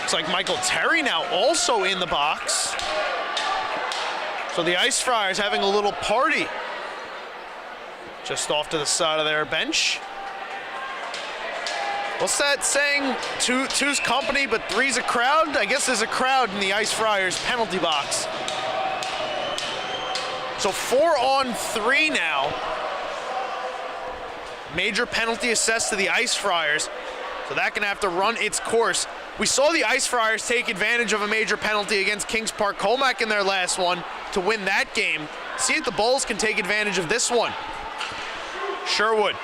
Looks like Michael Terry now also in the box. So the Ice Friars having a little party just off to the side of their bench. What's that saying? Two's company, but three's a crowd? I guess there's a crowd in the Ice Friars penalty box. So 4-on-3 now. Major penalty assessed to the Ice Friars. So that can have to run its course. We saw the Ice Friars take advantage of a major penalty against Kings Park Comac in their last one to win that game. See if the Bulls can take advantage of this one. Sherwood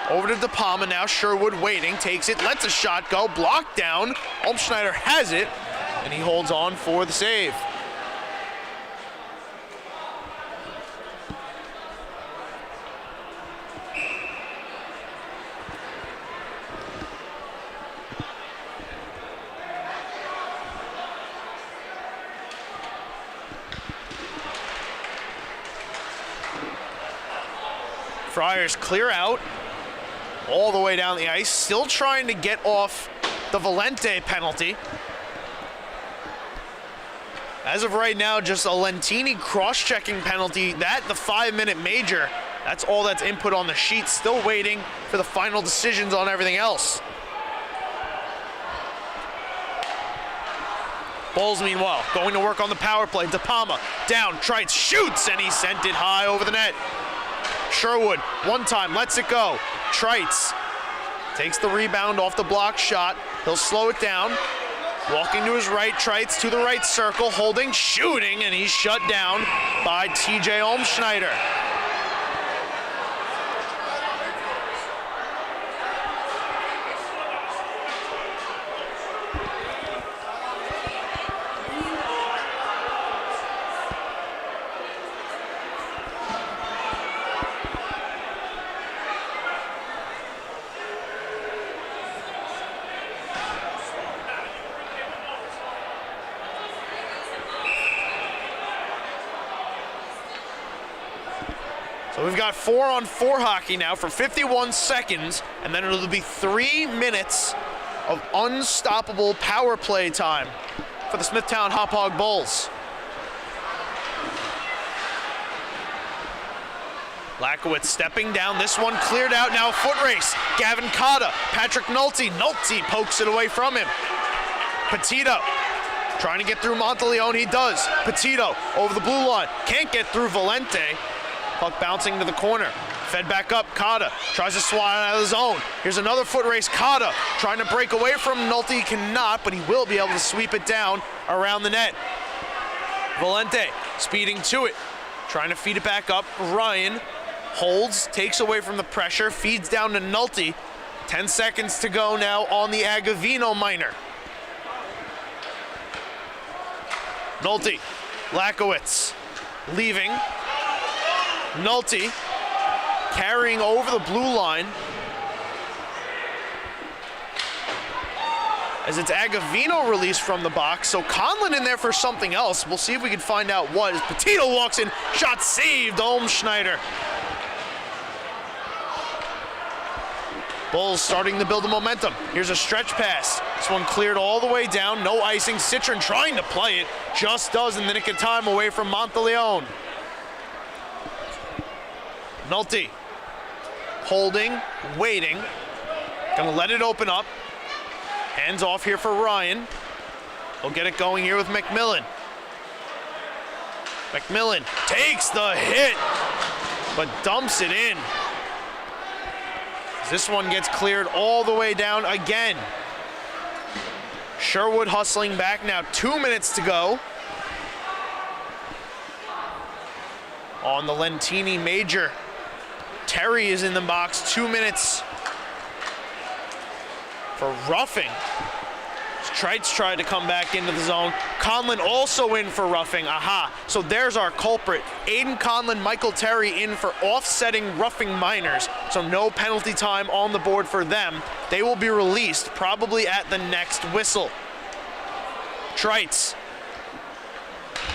over to DePalma now. Sherwood waiting, takes it, lets a shot go, blocked down. Olmschneider has it, and he holds on for the save. Friars clear out all the way down the ice, still trying to get off the Valente penalty. As of right now, just a Lentini cross-checking penalty. That, the 5-minute major, that's all that's input on the sheet. Still waiting for the final decisions on everything else. Bulls, meanwhile, going to work on the power play. DePalma down, Trites shoots, and he sent it high over the net. Sherwood, one time, lets it go. Trites takes the rebound off the block shot. He'll slow it down. Walking to his right, Trites to the right circle, holding, shooting, and he's shut down by TJ Olmschneider. So we've got 4-on-4 hockey now for 51 seconds, and then it'll be 3 minutes of unstoppable power play time for the Smithtown Hauppauge Bulls. Lakowitz stepping down, this one cleared out, now a foot race. Gavin Cotta, Patrick Nolte. Nolte pokes it away from him. Petito trying to get through Monteleone, he does. Petito over the blue line, can't get through Valente. Puck bouncing to the corner. Fed back up, Cotta tries to swat out of the zone. Here's another foot race, Cotta trying to break away from Nolte. He cannot, but he will be able to sweep it down around the net. Valente speeding to it, trying to feed it back up. Ryan holds, takes away from the pressure, feeds down to Nolte. 10 seconds to go now on the Agavino minor. Nolte, Lakowitz leaving. Nolte carrying over the blue line as it's Agavino released from the box. So Conlon in there for something else. We'll see if we can find out what. As Petito walks in, shot saved, Olmschneider. Bulls starting to build the momentum. Here's a stretch pass. This one cleared all the way down, no icing. Citron trying to play it, just does in the nick of time away from Monteleone. Nolte holding, waiting, gonna let it open up. Hands off here for Ryan. He'll get it going here with McMillan. McMillan takes the hit, but dumps it in. This one gets cleared all the way down again. Sherwood hustling back now, 2 minutes to go on the Lentini major. Terry is in the box, 2 minutes for roughing. Trites tried to come back into the zone. Conlon also in for roughing, aha. So there's our culprit. Aiden Conlon, Michael Terry in for offsetting roughing minors. So no penalty time on the board for them. They will be released probably at the next whistle. Trites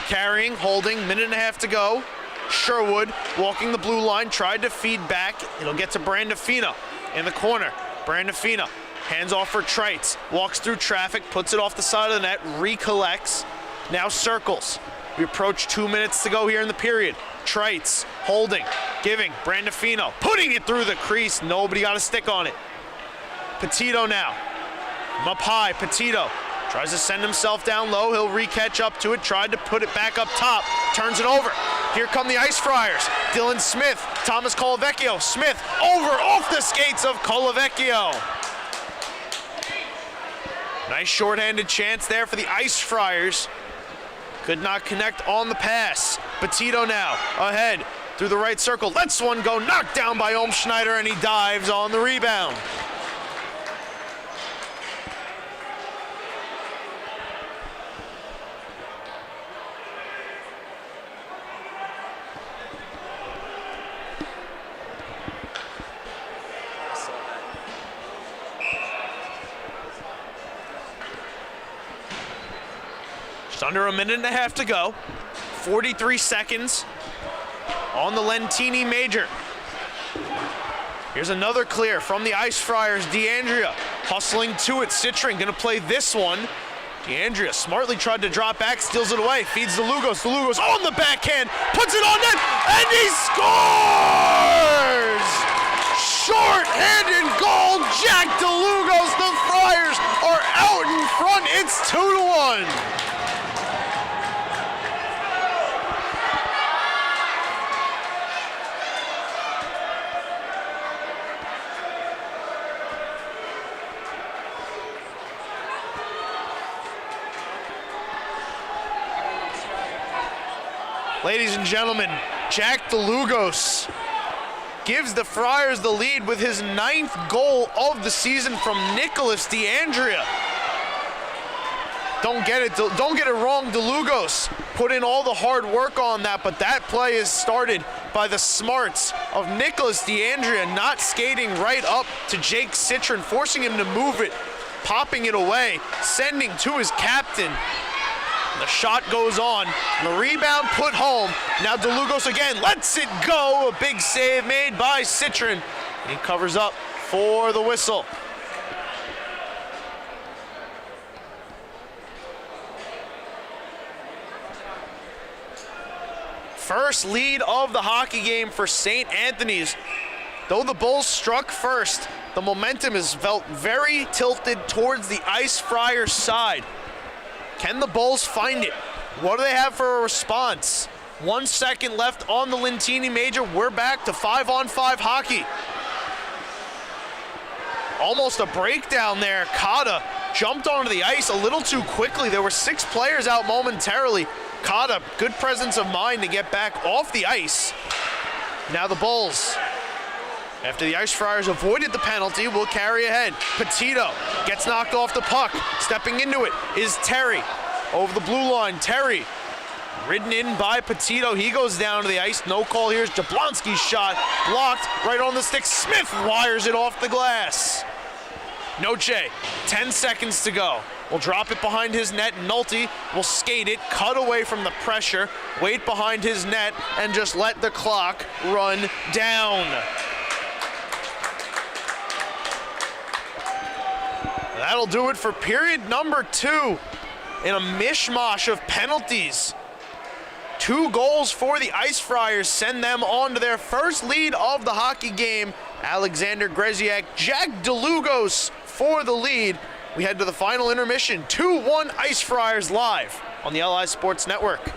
carrying, holding, minute and a half to go. Sherwood walking the blue line, tried to feed back. It'll get to Brandafino in the corner. Brandafino hands off for Trites, walks through traffic, puts it off the side of the net, recollects, now circles. We approach 2 minutes to go here in the period. Trites holding, giving, Brandafino putting it through the crease. Nobody got a stick on it. Petito now, from up high, Petito tries to send himself down low. He'll re-catch up to it, tried to put it back up top, turns it over. Here come the Ice Friars. Dylan Smith, Thomas Colavecchio. Smith over off the skates of Colavecchio. Nice shorthanded chance there for the Ice Friars. Could not connect on the pass. Petito now ahead through the right circle. Lets one go, knocked down by Schneider, and he dives on the rebound. Just under a minute and a half to go. 43 seconds on the Lentini Major. Here's another clear from the Ice Friars. DeAndrea hustling to it. Citron gonna play this one. DeAndrea smartly tried to drop back, steals it away, feeds DeLugos. DeLugos on the backhand, puts it on net, and he scores! Short-handed goal, Jack DeLugos. The Friars are out in front. It's 2-1. Ladies and gentlemen, Jack DeLugos gives the Friars the lead with his 9th goal of the season from Nicholas DeAndrea. Don't get it wrong, DeLugos put in all the hard work on that, but that play is started by the smarts of Nicholas DeAndrea not skating right up to Jake Citron, forcing him to move it, popping it away, sending to his captain. The shot goes on, the rebound put home. Now DeLugos again lets it go. A big save made by Citron, and he covers up for the whistle. First lead of the hockey game for St. Anthony's. Though the Bulls struck first, the momentum is felt very tilted towards the Ice Friars side. Can the Bulls find it? What do they have for a response? 1 second left on the Lentini Major. We're back to 5-on-5 hockey. Almost a breakdown there. Kata jumped onto the ice a little too quickly. There were 6 players out momentarily. Kata, good presence of mind to get back off the ice. Now the Bulls, after the Ice Friars avoided the penalty, will carry ahead. Petito gets knocked off the puck. Stepping into it is Terry. Over the blue line, Terry ridden in by Petito. He goes down to the ice. No call. Here's Jablonski's shot. Blocked right on the stick. Smith wires it off the glass. Noche, 10 seconds to go. Will drop it behind his net. Nolte will skate it, cut away from the pressure, wait behind his net, and just let the clock run down. That'll do it for period number 2 in a mishmash of penalties. 2 goals for the Ice Friars send them on to their first lead of the hockey game. Alexander Greziak, Jack DeLugos for the lead. We head to the final intermission. 2-1 Ice Friars live on the LI Sports Network.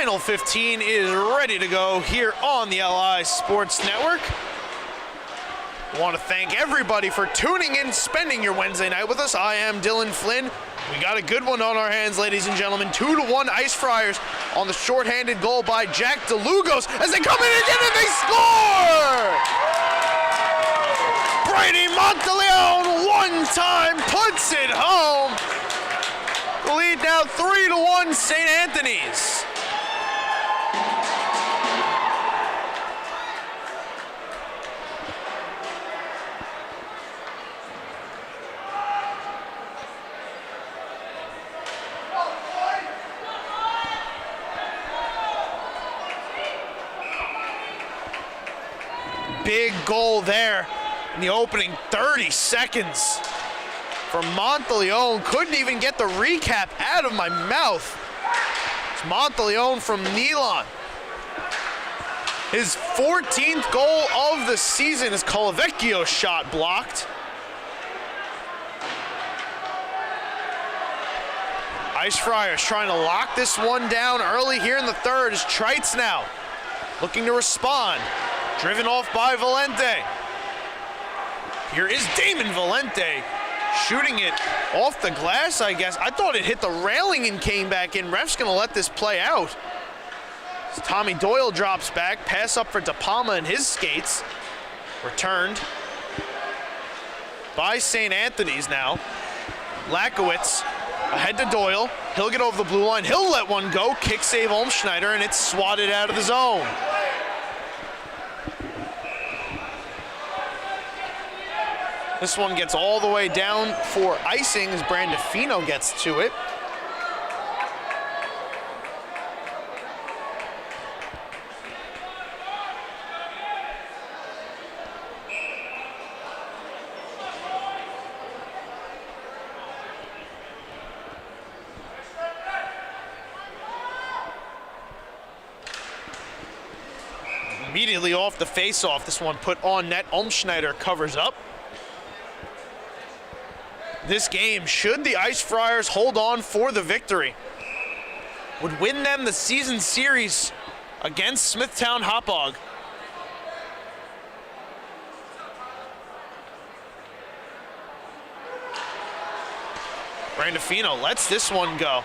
Final 15 is ready to go here on the LI Sports Network. I want to thank everybody for tuning in, spending your Wednesday night with us. I am Dylan Flynn. We got a good one on our hands, ladies and gentlemen. 2-1 Ice Friars on the shorthanded goal by Jack DeLugos as they come in again and they score! Brady Monteleone one time puts it home. The lead now 3-1 St. Anthony's. Big goal there in the opening 30 seconds from Monteleone. Couldn't even get the recap out of my mouth. It's Monteleone from Nealon. His 14th goal of the season is Colavecchio's shot blocked. Ice Friars trying to lock this one down early here in the third. Is Trites now looking to respond. Driven off by Valente. Here is Damon Valente shooting it off the glass, I guess. I thought it hit the railing and came back in. Ref's gonna let this play out. As Tommy Doyle drops back, pass up for De Palma and his skates. Returned by St. Anthony's now. Lakowitz ahead to Doyle. He'll get over the blue line. He'll let one go. Kick save Olmschneider, and it's swatted out of the zone. This one gets all the way down for icing as Brandafino gets to it. Immediately off the face-off, this one put on net. Olmschneider covers up. This game, should the Ice Friars hold on for the victory, would win them the season series against Smithtown Hauppauge. Brandafino lets this one go.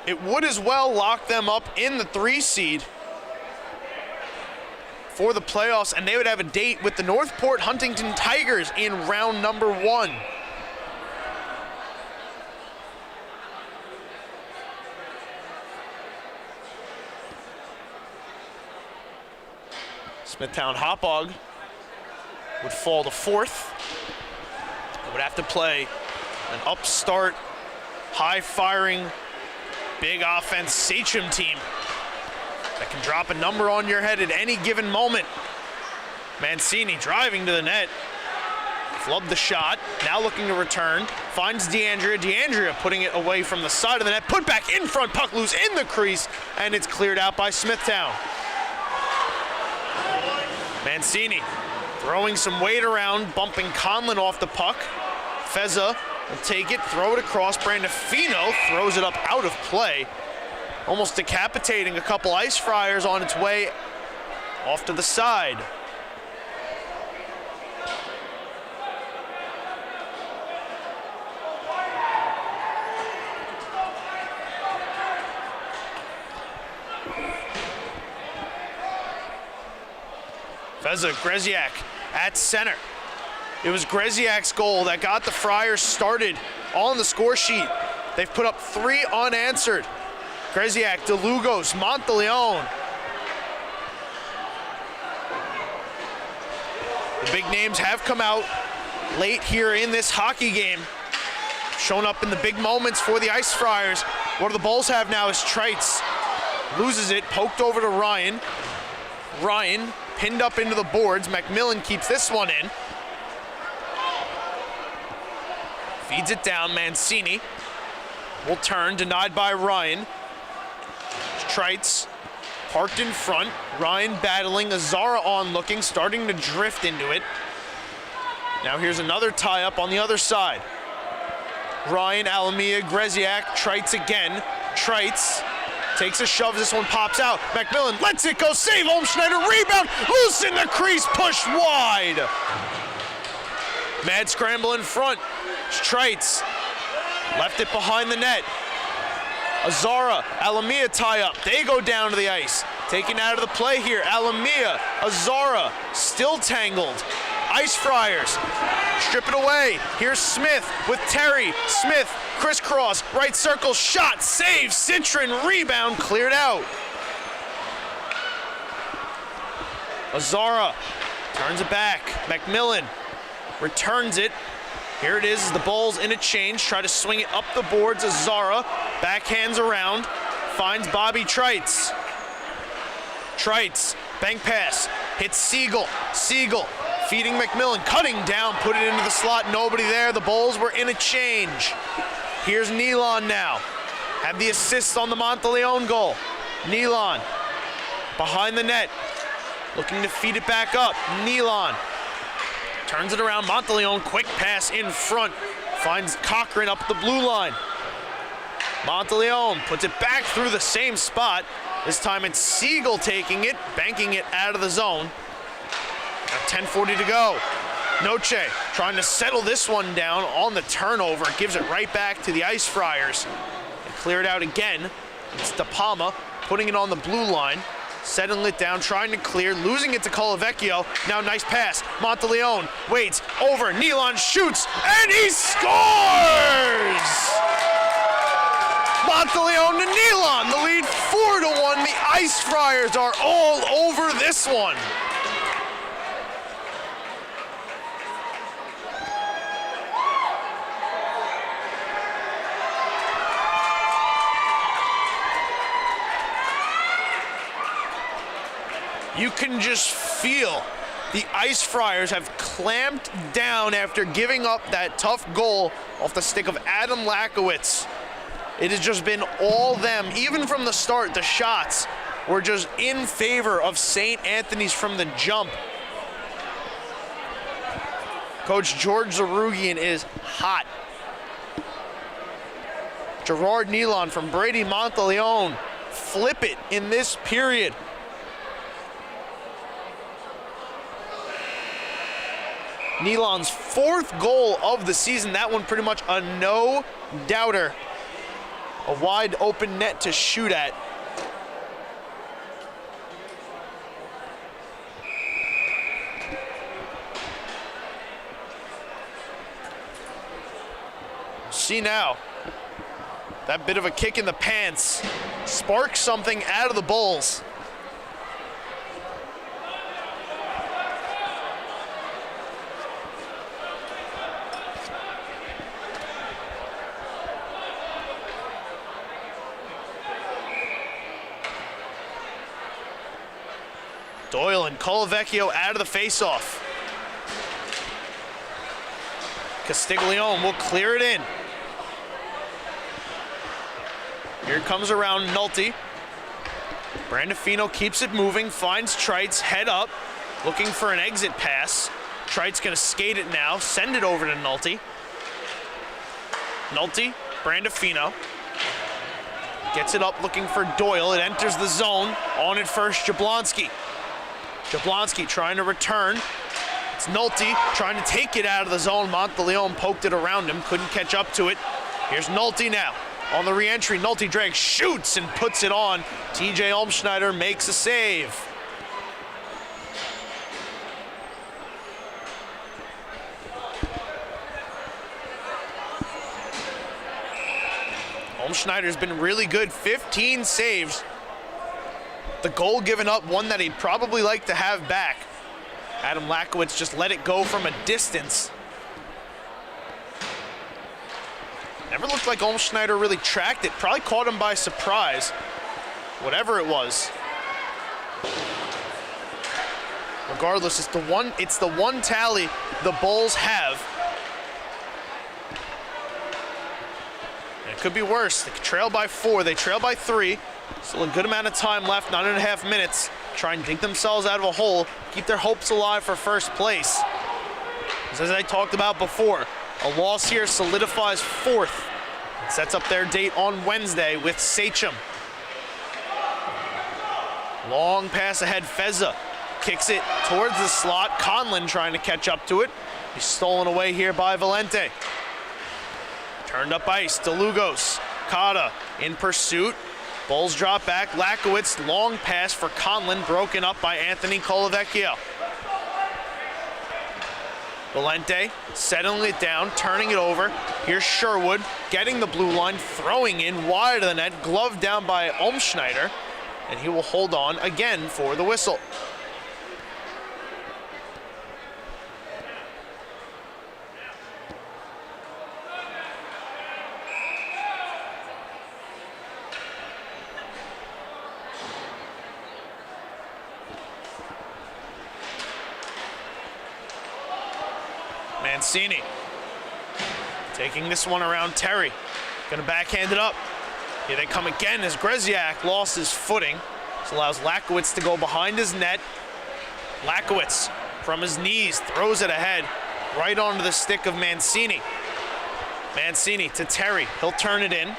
It would as well lock them up in the 3 seed for the playoffs, and they would have a date with the Northport Huntington Tigers in round number 1. Smithtown Hauppauge would fall to 4th. Would have to play an upstart, high-firing, big offense Sachem team that can drop a number on your head at any given moment. Mancini driving to the net. Flubbed the shot, now looking to return. Finds DeAndrea. DeAndrea putting it away from the side of the net. Put back in front, puck loose in the crease, and it's cleared out by Smithtown. Mancini throwing some weight around, bumping Conlon off the puck. Feza will take it, throw it across. Brandafino throws it up out of play, almost decapitating a couple Ice Friars on its way off to the side. Feza, Greziak at center. It was Greziak's goal that got the Friars started on the score sheet. They've put up 3 unanswered. Greziak, DeLugos, Monteleone. The big names have come out late here in this hockey game, shown up in the big moments for the Ice Friars. What do the Bulls have now is Trites. Loses it, poked over to Ryan. Ryan pinned up into the boards. McMillan keeps this one in. Feeds it down, Mancini will turn, denied by Ryan. Trites parked in front. Ryan battling, Azara on looking, starting to drift into it. Now here's another tie-up on the other side. Ryan, Alamia, Greziak, Treitz again. Treitz takes a shove, this one pops out. McMillan lets it go, save Olmschneider, rebound, loose in the crease, pushed wide. Mad scramble in front. Treitz left it behind the net. Azara, Alamia tie up. They go down to the ice. Taken out of the play here. Alamia, Azara, still tangled. Ice Friars, strip it away. Here's Smith with Terry. Smith, crisscross, right circle, shot, save, Citron, rebound, cleared out. Azara turns it back. McMillan returns it. Here it is, the Bulls in a change, try to swing it up the boards. Azara backhands around, finds Bobby Treitz. Treitz, bank pass, hits Siegel. Siegel feeding McMillan, cutting down, put it into the slot, nobody there. The Bulls were in a change. Here's Nealon now. Had the assist on the Monteleone goal. Nealon behind the net, looking to feed it back up. Nealon turns it around. Monteleone, quick pass in front, finds Cochran up the blue line. Monteleone puts it back through the same spot. This time it's Siegel taking it, banking it out of the zone. Now 10:40 to go. Noche trying to settle this one down on the turnover. Gives it right back to the Ice Friars. They clear it out again. It's De Palma putting it on the blue line. Settling it down, trying to clear, losing it to Colavecchio. Now nice pass. Monteleone waits, over, Nealon shoots, and he scores! Monteleone to Nealon, the lead 4-1. The Ice Friars are all over this one. You can just feel the Ice Friars have clamped down after giving up that tough goal off the stick of Adam Lakowitz. It has just been all them. Even from the start, the shots were just in favor of St. Anthony's from the jump. Coach George Zarugian is hot. Gerard Nealon from Brady Monteleone. Flip it in this period. Nealon's 4th goal of the season. That one pretty much a no-doubter. A wide open net to shoot at. See now, that bit of a kick in the pants sparks something out of the Bulls. Doyle and Colavecchio out of the faceoff. Castiglione will clear it in. Here comes around Nolte. Brandafino keeps it moving, finds Treitz, head up, looking for an exit pass. Treitz gonna skate it now, send it over to Nolte. Nolte, Brandafino. Gets it up, looking for Doyle. It enters the zone. On it first, Jablonski. Jablonski trying to return. It's Nolte trying to take it out of the zone. Monteleone poked it around him, couldn't catch up to it. Here's Nolte now. On the re-entry, Nolte drags, shoots, and puts it on. TJ Olmschneider makes a save. Olmschneider's been really good, 15 saves. The goal given up, one that he'd probably like to have back. Adam Lakowitz just let it go from a distance. Never looked like Olmschneider really tracked it. Probably caught him by surprise, whatever it was. Regardless, it's the one tally the Bulls have. And it could be worse. They could trail by 4. They trail by 3. Still a good amount of time left, 9.5 minutes. Try and dig themselves out of a hole, keep their hopes alive for first place. As I talked about before, A loss here solidifies 4th. It sets up their date on Wednesday with Sachem. Long pass ahead, Feza kicks it towards the slot. Conlon trying to catch up to it. He's stolen away here by Valente. Turned up ice, DeLugos. Cotta in pursuit. Bulls drop back. Lakowitz, long pass for Conlon, broken up by Anthony Colavecchio. Valente settling it down, turning it over. Here's Sherwood getting the blue line, throwing in wide of the net, gloved down by Umschneider, and he will hold on again for the whistle. Mancini taking this one around Terry. Gonna backhand it up. Here they come again as Greziak lost his footing. This allows Lakowitz to go behind his net. Lakowitz from his knees throws it ahead right onto the stick of Mancini. Mancini to Terry. He'll turn it in.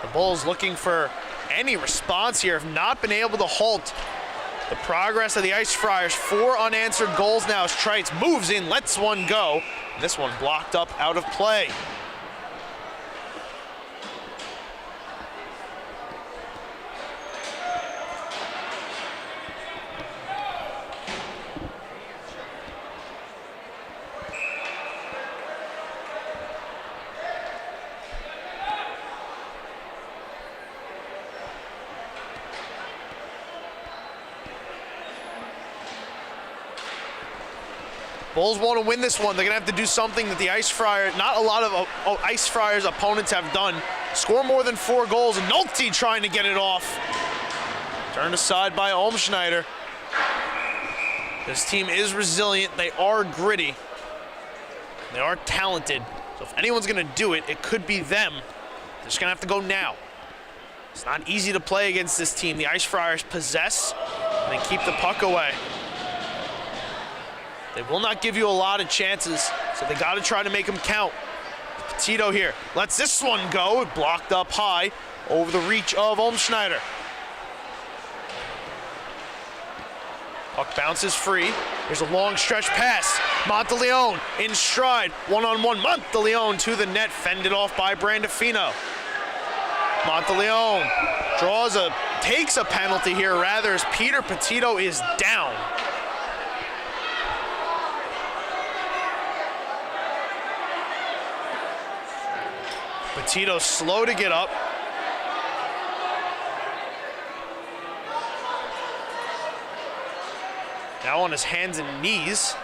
The Bulls looking for any response here, have not been able to halt the progress of the Ice Friars. 4 unanswered goals now as Trites moves in, lets one go. This one blocked up out of play. Bulls want to win this one. They're going to have to do something that the Ice Friars, not a lot of Ice Friars opponents have done. Score more than 4 goals. Nolte trying to get it off. Turned aside by Umschneider. This team is resilient. They are gritty. They are talented. So if anyone's going to do it, it could be them. They're just going to have to go now. It's not easy to play against this team. The Ice Friars possess and they keep the puck away. They will not give you a lot of chances, so they got to try to make them count. Petito here lets this one go. It blocked up high over the reach of Umschneider. Puck bounces free. There's a long stretch pass. Monteleone in stride. One-on-one. Monteleone to the net, fended off by Brandafino. Monteleone takes a penalty here rather, as Peter Petito is down. Petito slow to get up. Now on his hands and knees.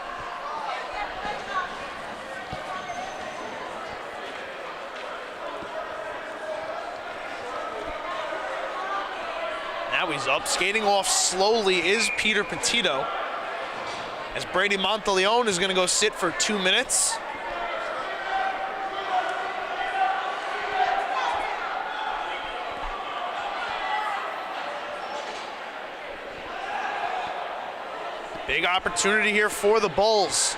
Now he's up. Skating off slowly is Peter Petito, as Brady Monteleone is going to go sit for 2 minutes. Big opportunity here for the Bulls.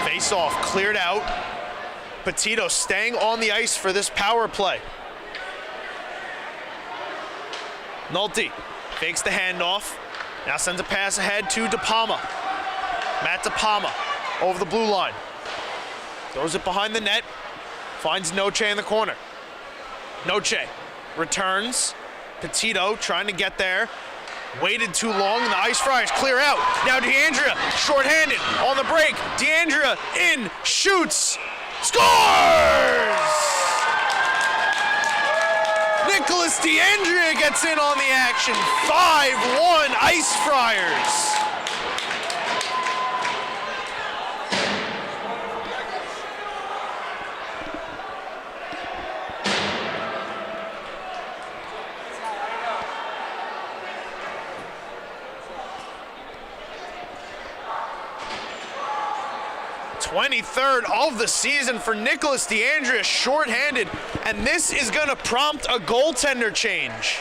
Face-off cleared out. Petito staying on the ice for this power play. Nolte fakes the handoff. Now sends a pass ahead to DePalma. Matt DePalma over the blue line. Throws it behind the net. Finds Noche in the corner. Noche returns. Petito trying to get there. Waited too long, and the Ice Friars clear out. Now DeAndrea, shorthanded on the break. DeAndrea in, shoots, scores! Nicholas DeAndrea gets in on the action. 5-1 Ice Friars. .23rd of the season for Nicholas DeAndrea, shorthanded, and this is going to prompt a goaltender change.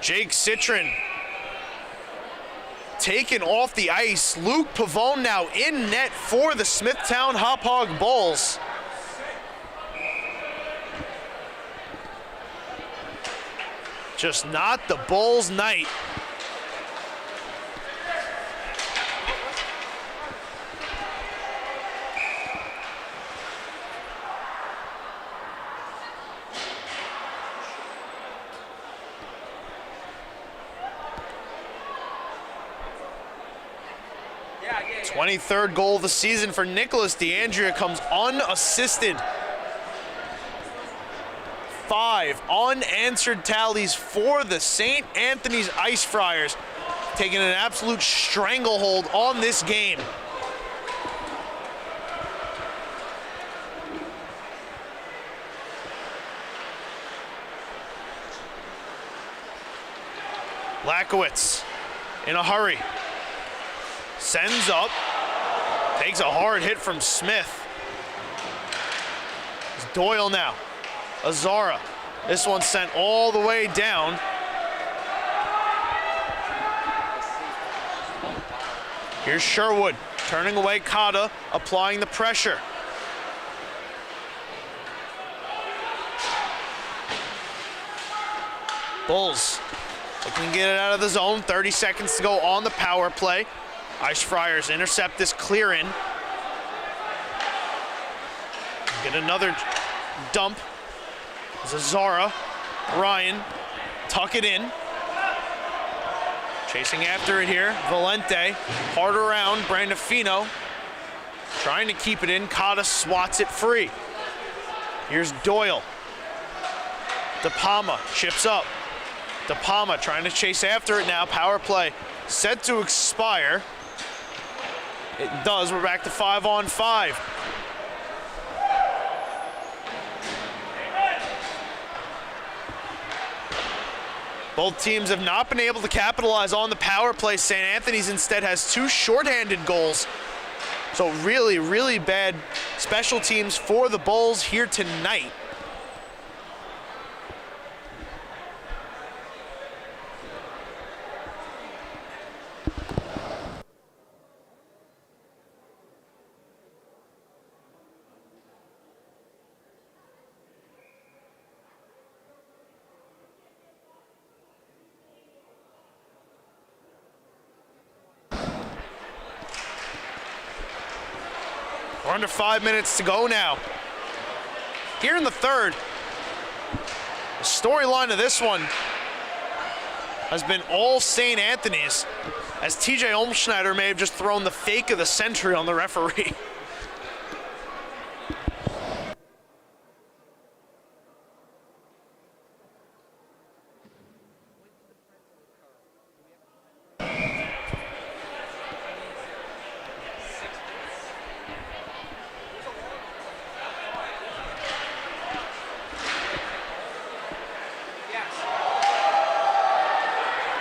Jake Citron taken off the ice. Luke Pavone now in net for the Smithtown Hauppauge Bulls. Just not the Bulls' night. Yeah. 23rd goal of the season for Nicholas DeAndrea comes unassisted. 5 unanswered tallies for the St. Anthony's Ice Friars, taking an absolute stranglehold on this game. Lakowitz in a hurry. Sends up. Takes a hard hit from Smith. It's Doyle now. Azara. This one sent all the way down. Here's Sherwood. Turning away Cotta, applying the pressure. Bulls looking to get it out of the zone. 30 seconds to go on the power play. Ice Friars intercept this clear in. Get another dump. Zazara, Ryan, tuck it in. Chasing after it here, Valente, hard around, Brandafino, trying to keep it in. Cotta swats it free. Here's Doyle. De Palma chips up. De Palma trying to chase after it now. Power play set to expire. It does. We're back to 5-on-5. Both teams have not been able to capitalize on the power play. St. Anthony's instead has 2 shorthanded goals. So really, really bad special teams for the Bulls here tonight. We're under 5 minutes to go now. Here in the third, the storyline of this one has been all St. Anthony's, as TJ Olmschneider may have just thrown the fake of the century on the referee.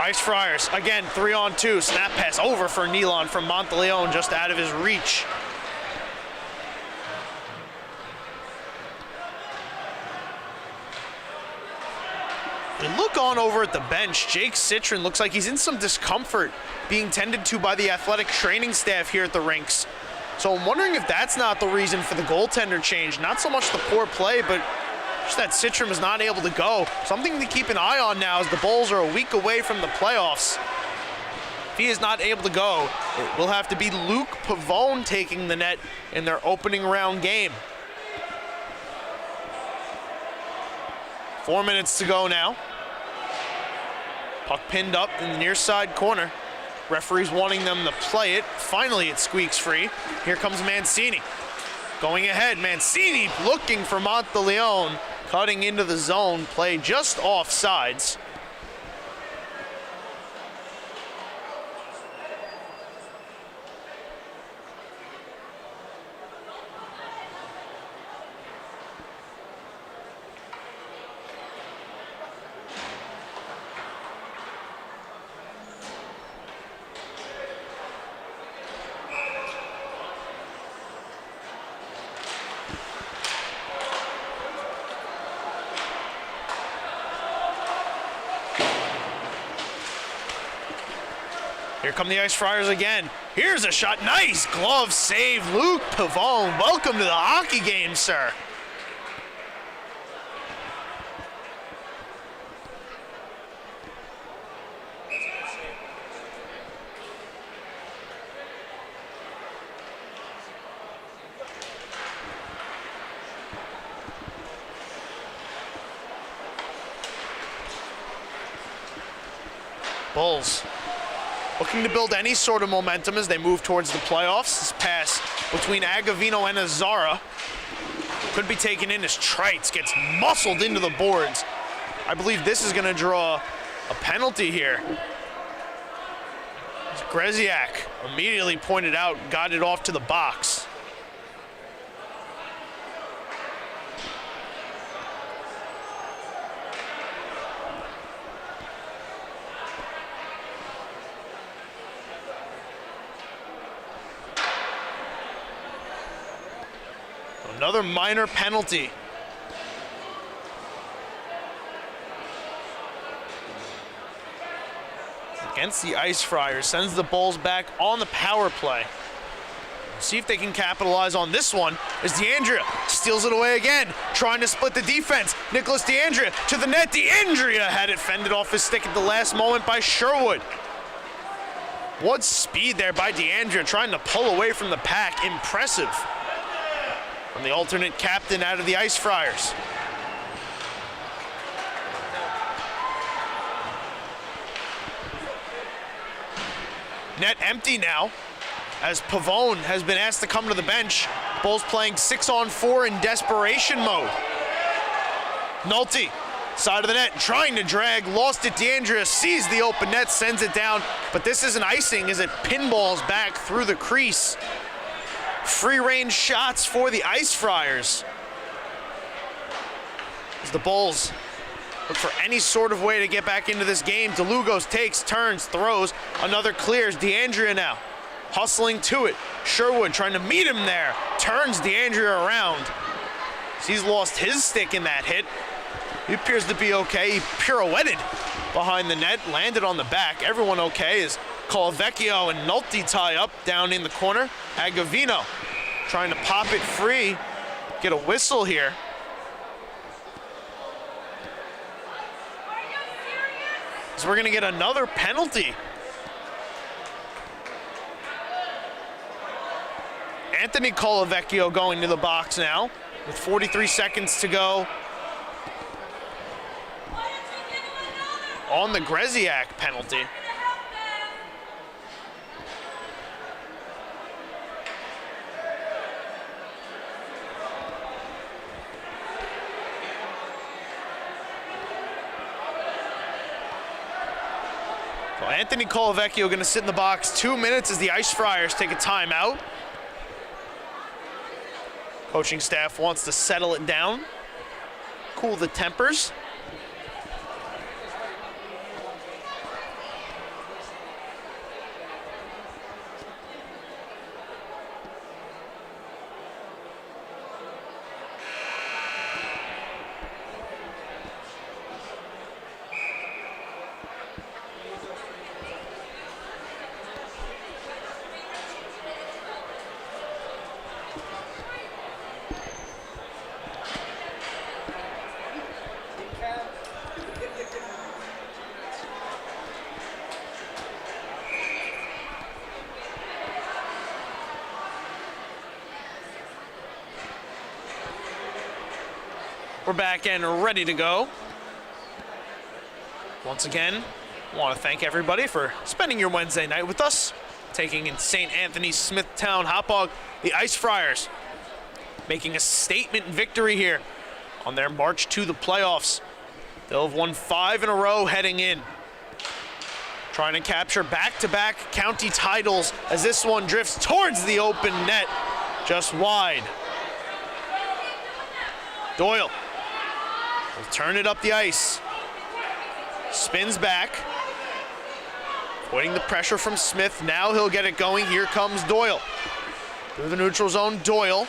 Ice Friars, again, 3-on-2. Snap pass over for Nealon from Monteleone, just out of his reach. And look on over at the bench. Jake Citron looks like he's in some discomfort being tended to by the athletic training staff here at the rinks. So I'm wondering if that's not the reason for the goaltender change. Not so much the poor play, but just that Citron was not able to go. Something to keep an eye on now as the Bulls are a week away from the playoffs. If he is not able to go, it will have to be Luke Pavone taking the net in their opening round game. 4 minutes to go now. Puck pinned up in the near side corner. Referees wanting them to play it. Finally, it squeaks free. Here comes Mancini. Going ahead, Mancini looking for Monteleone. Cutting into the zone, play just off sides. Here come the Ice Friars again. Here's a shot. Nice glove save, Luke Pavone. Welcome to the hockey game, sir. Bulls looking to build any sort of momentum as they move towards the playoffs. This pass between Agavino and Azara could be taken in as Trites gets muscled into the boards. I believe this is going to draw a penalty here. Greziak immediately pointed out, got it off to the box. Another minor penalty. Against the Ice Friars, sends the Bulls back on the power play. See if they can capitalize on this one as DeAndrea steals it away again, trying to split the defense. Nicholas DeAndrea to the net. DeAndrea had it fended off his stick at the last moment by Sherwood. What speed there by DeAndrea, trying to pull away from the pack. Impressive from the alternate captain out of the Ice Friars. Net empty now as Pavone has been asked to come to the bench. Bulls playing 6-on-4 in desperation mode. Nolte, side of the net, trying to drag, lost it. DeAndrea sees the open net, sends it down, but this isn't icing as it pinballs back through the crease. Free range shots for the Ice Friars as the Bulls look for any sort of way to get back into this game. DeLugos takes, turns, throws, another clears. DeAndrea now hustling to it. Sherwood trying to meet him there, turns DeAndrea around. He's lost his stick in that hit. He appears to be okay. He pirouetted behind the net, landed on the back. Everyone okay as Colavecchio and Nolte tie up down in the corner. Agavino trying to pop it free, get a whistle here. So we're gonna get another penalty. Anthony Colavecchio going to the box now with 43 seconds to go on the Greziak penalty. Anthony Colavecchio going to sit in the box 2 minutes as the Ice Friars take a timeout. Coaching staff wants to settle it down, cool the tempers. We're back and ready to go. Once again, I want to thank everybody for spending your Wednesday night with us. Taking in St. Anthony, Smithtown, Hauppauge, the Ice Friars making a statement victory here on their march to the playoffs. They'll have won 5 in a row heading in. Trying to capture back-to-back county titles as this one drifts towards the open net, just wide. Doyle will turn it up the ice. Spins back. Avoiding the pressure from Smith. Now he'll get it going. Here comes Doyle. Through the neutral zone, Doyle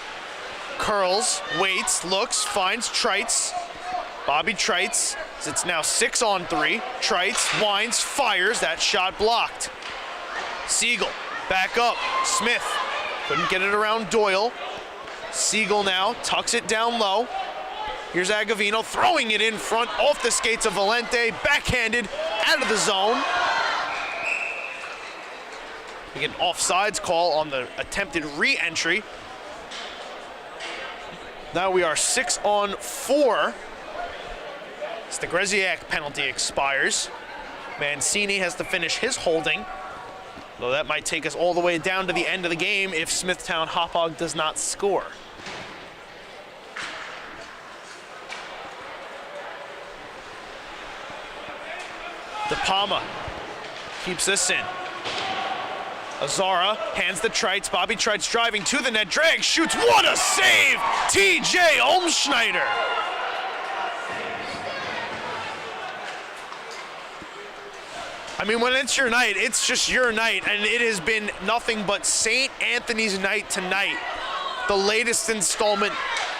curls, waits, looks, finds Trites. Bobby Trites. It's now 6-on-3. Trites winds, fires. That shot blocked. Siegel, back up. Smith couldn't get it around Doyle. Siegel now tucks it down low. Here's Agavino throwing it in front off the skates of Valente, backhanded out of the zone. We get an offsides call on the attempted re-entry. Now we are 6-on-4. As the Greziak penalty expires. Mancini has to finish his holding, though that might take us all the way down to the end of the game if Smithtown Hauppauge does not score. De Palma keeps this in. Azara hands the Trites. Bobby Trites driving to the net. Drag shoots. What a save! TJ Olmschneider. I mean, when it's your night, it's just your night, and it has been nothing but St. Anthony's night tonight. The latest installment,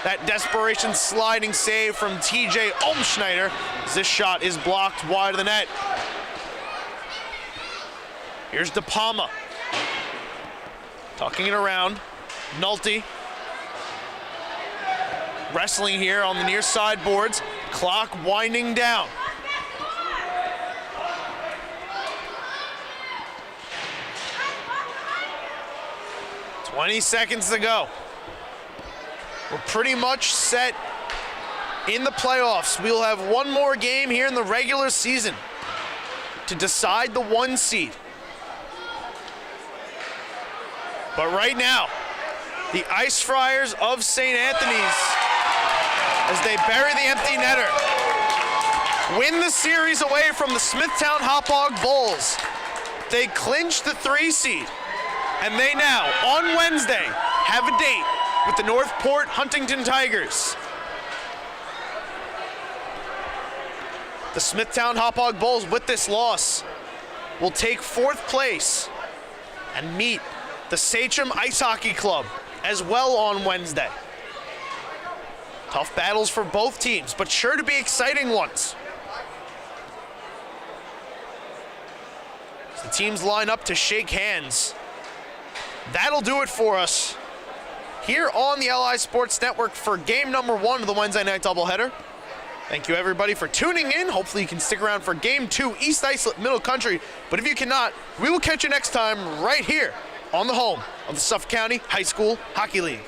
that desperation sliding save from TJ Olmschneider. This shot is blocked wide of the net. Here's De Palma. Tucking it around. Nolte. Wrestling here on the near side boards. Clock winding down. $20 to go. We're pretty much set in the playoffs. We'll have one more game here in the regular season to decide the 1 seed. But right now, the Ice Friars of St. Anthony's, as they bury the empty netter, win the series away from the Smithtown Hauppauge Bulls. They clinch the 3 seed, and they now, on Wednesday, have a date with the Northport Huntington Tigers. The Smithtown Hauppauge Bulls, with this loss, will take 4th place and meet the Sachem Ice Hockey Club as well on Wednesday. Tough battles for both teams, but sure to be exciting ones. As the teams line up to shake hands. That'll do it for us here on the LI Sports Network for game number 1 of the Wednesday night doubleheader. Thank you, everybody, for tuning in. Hopefully you can stick around for game 2, East Islip Middle Country. But if you cannot, we will catch you next time right here on the home of the Suffolk County High School Hockey League.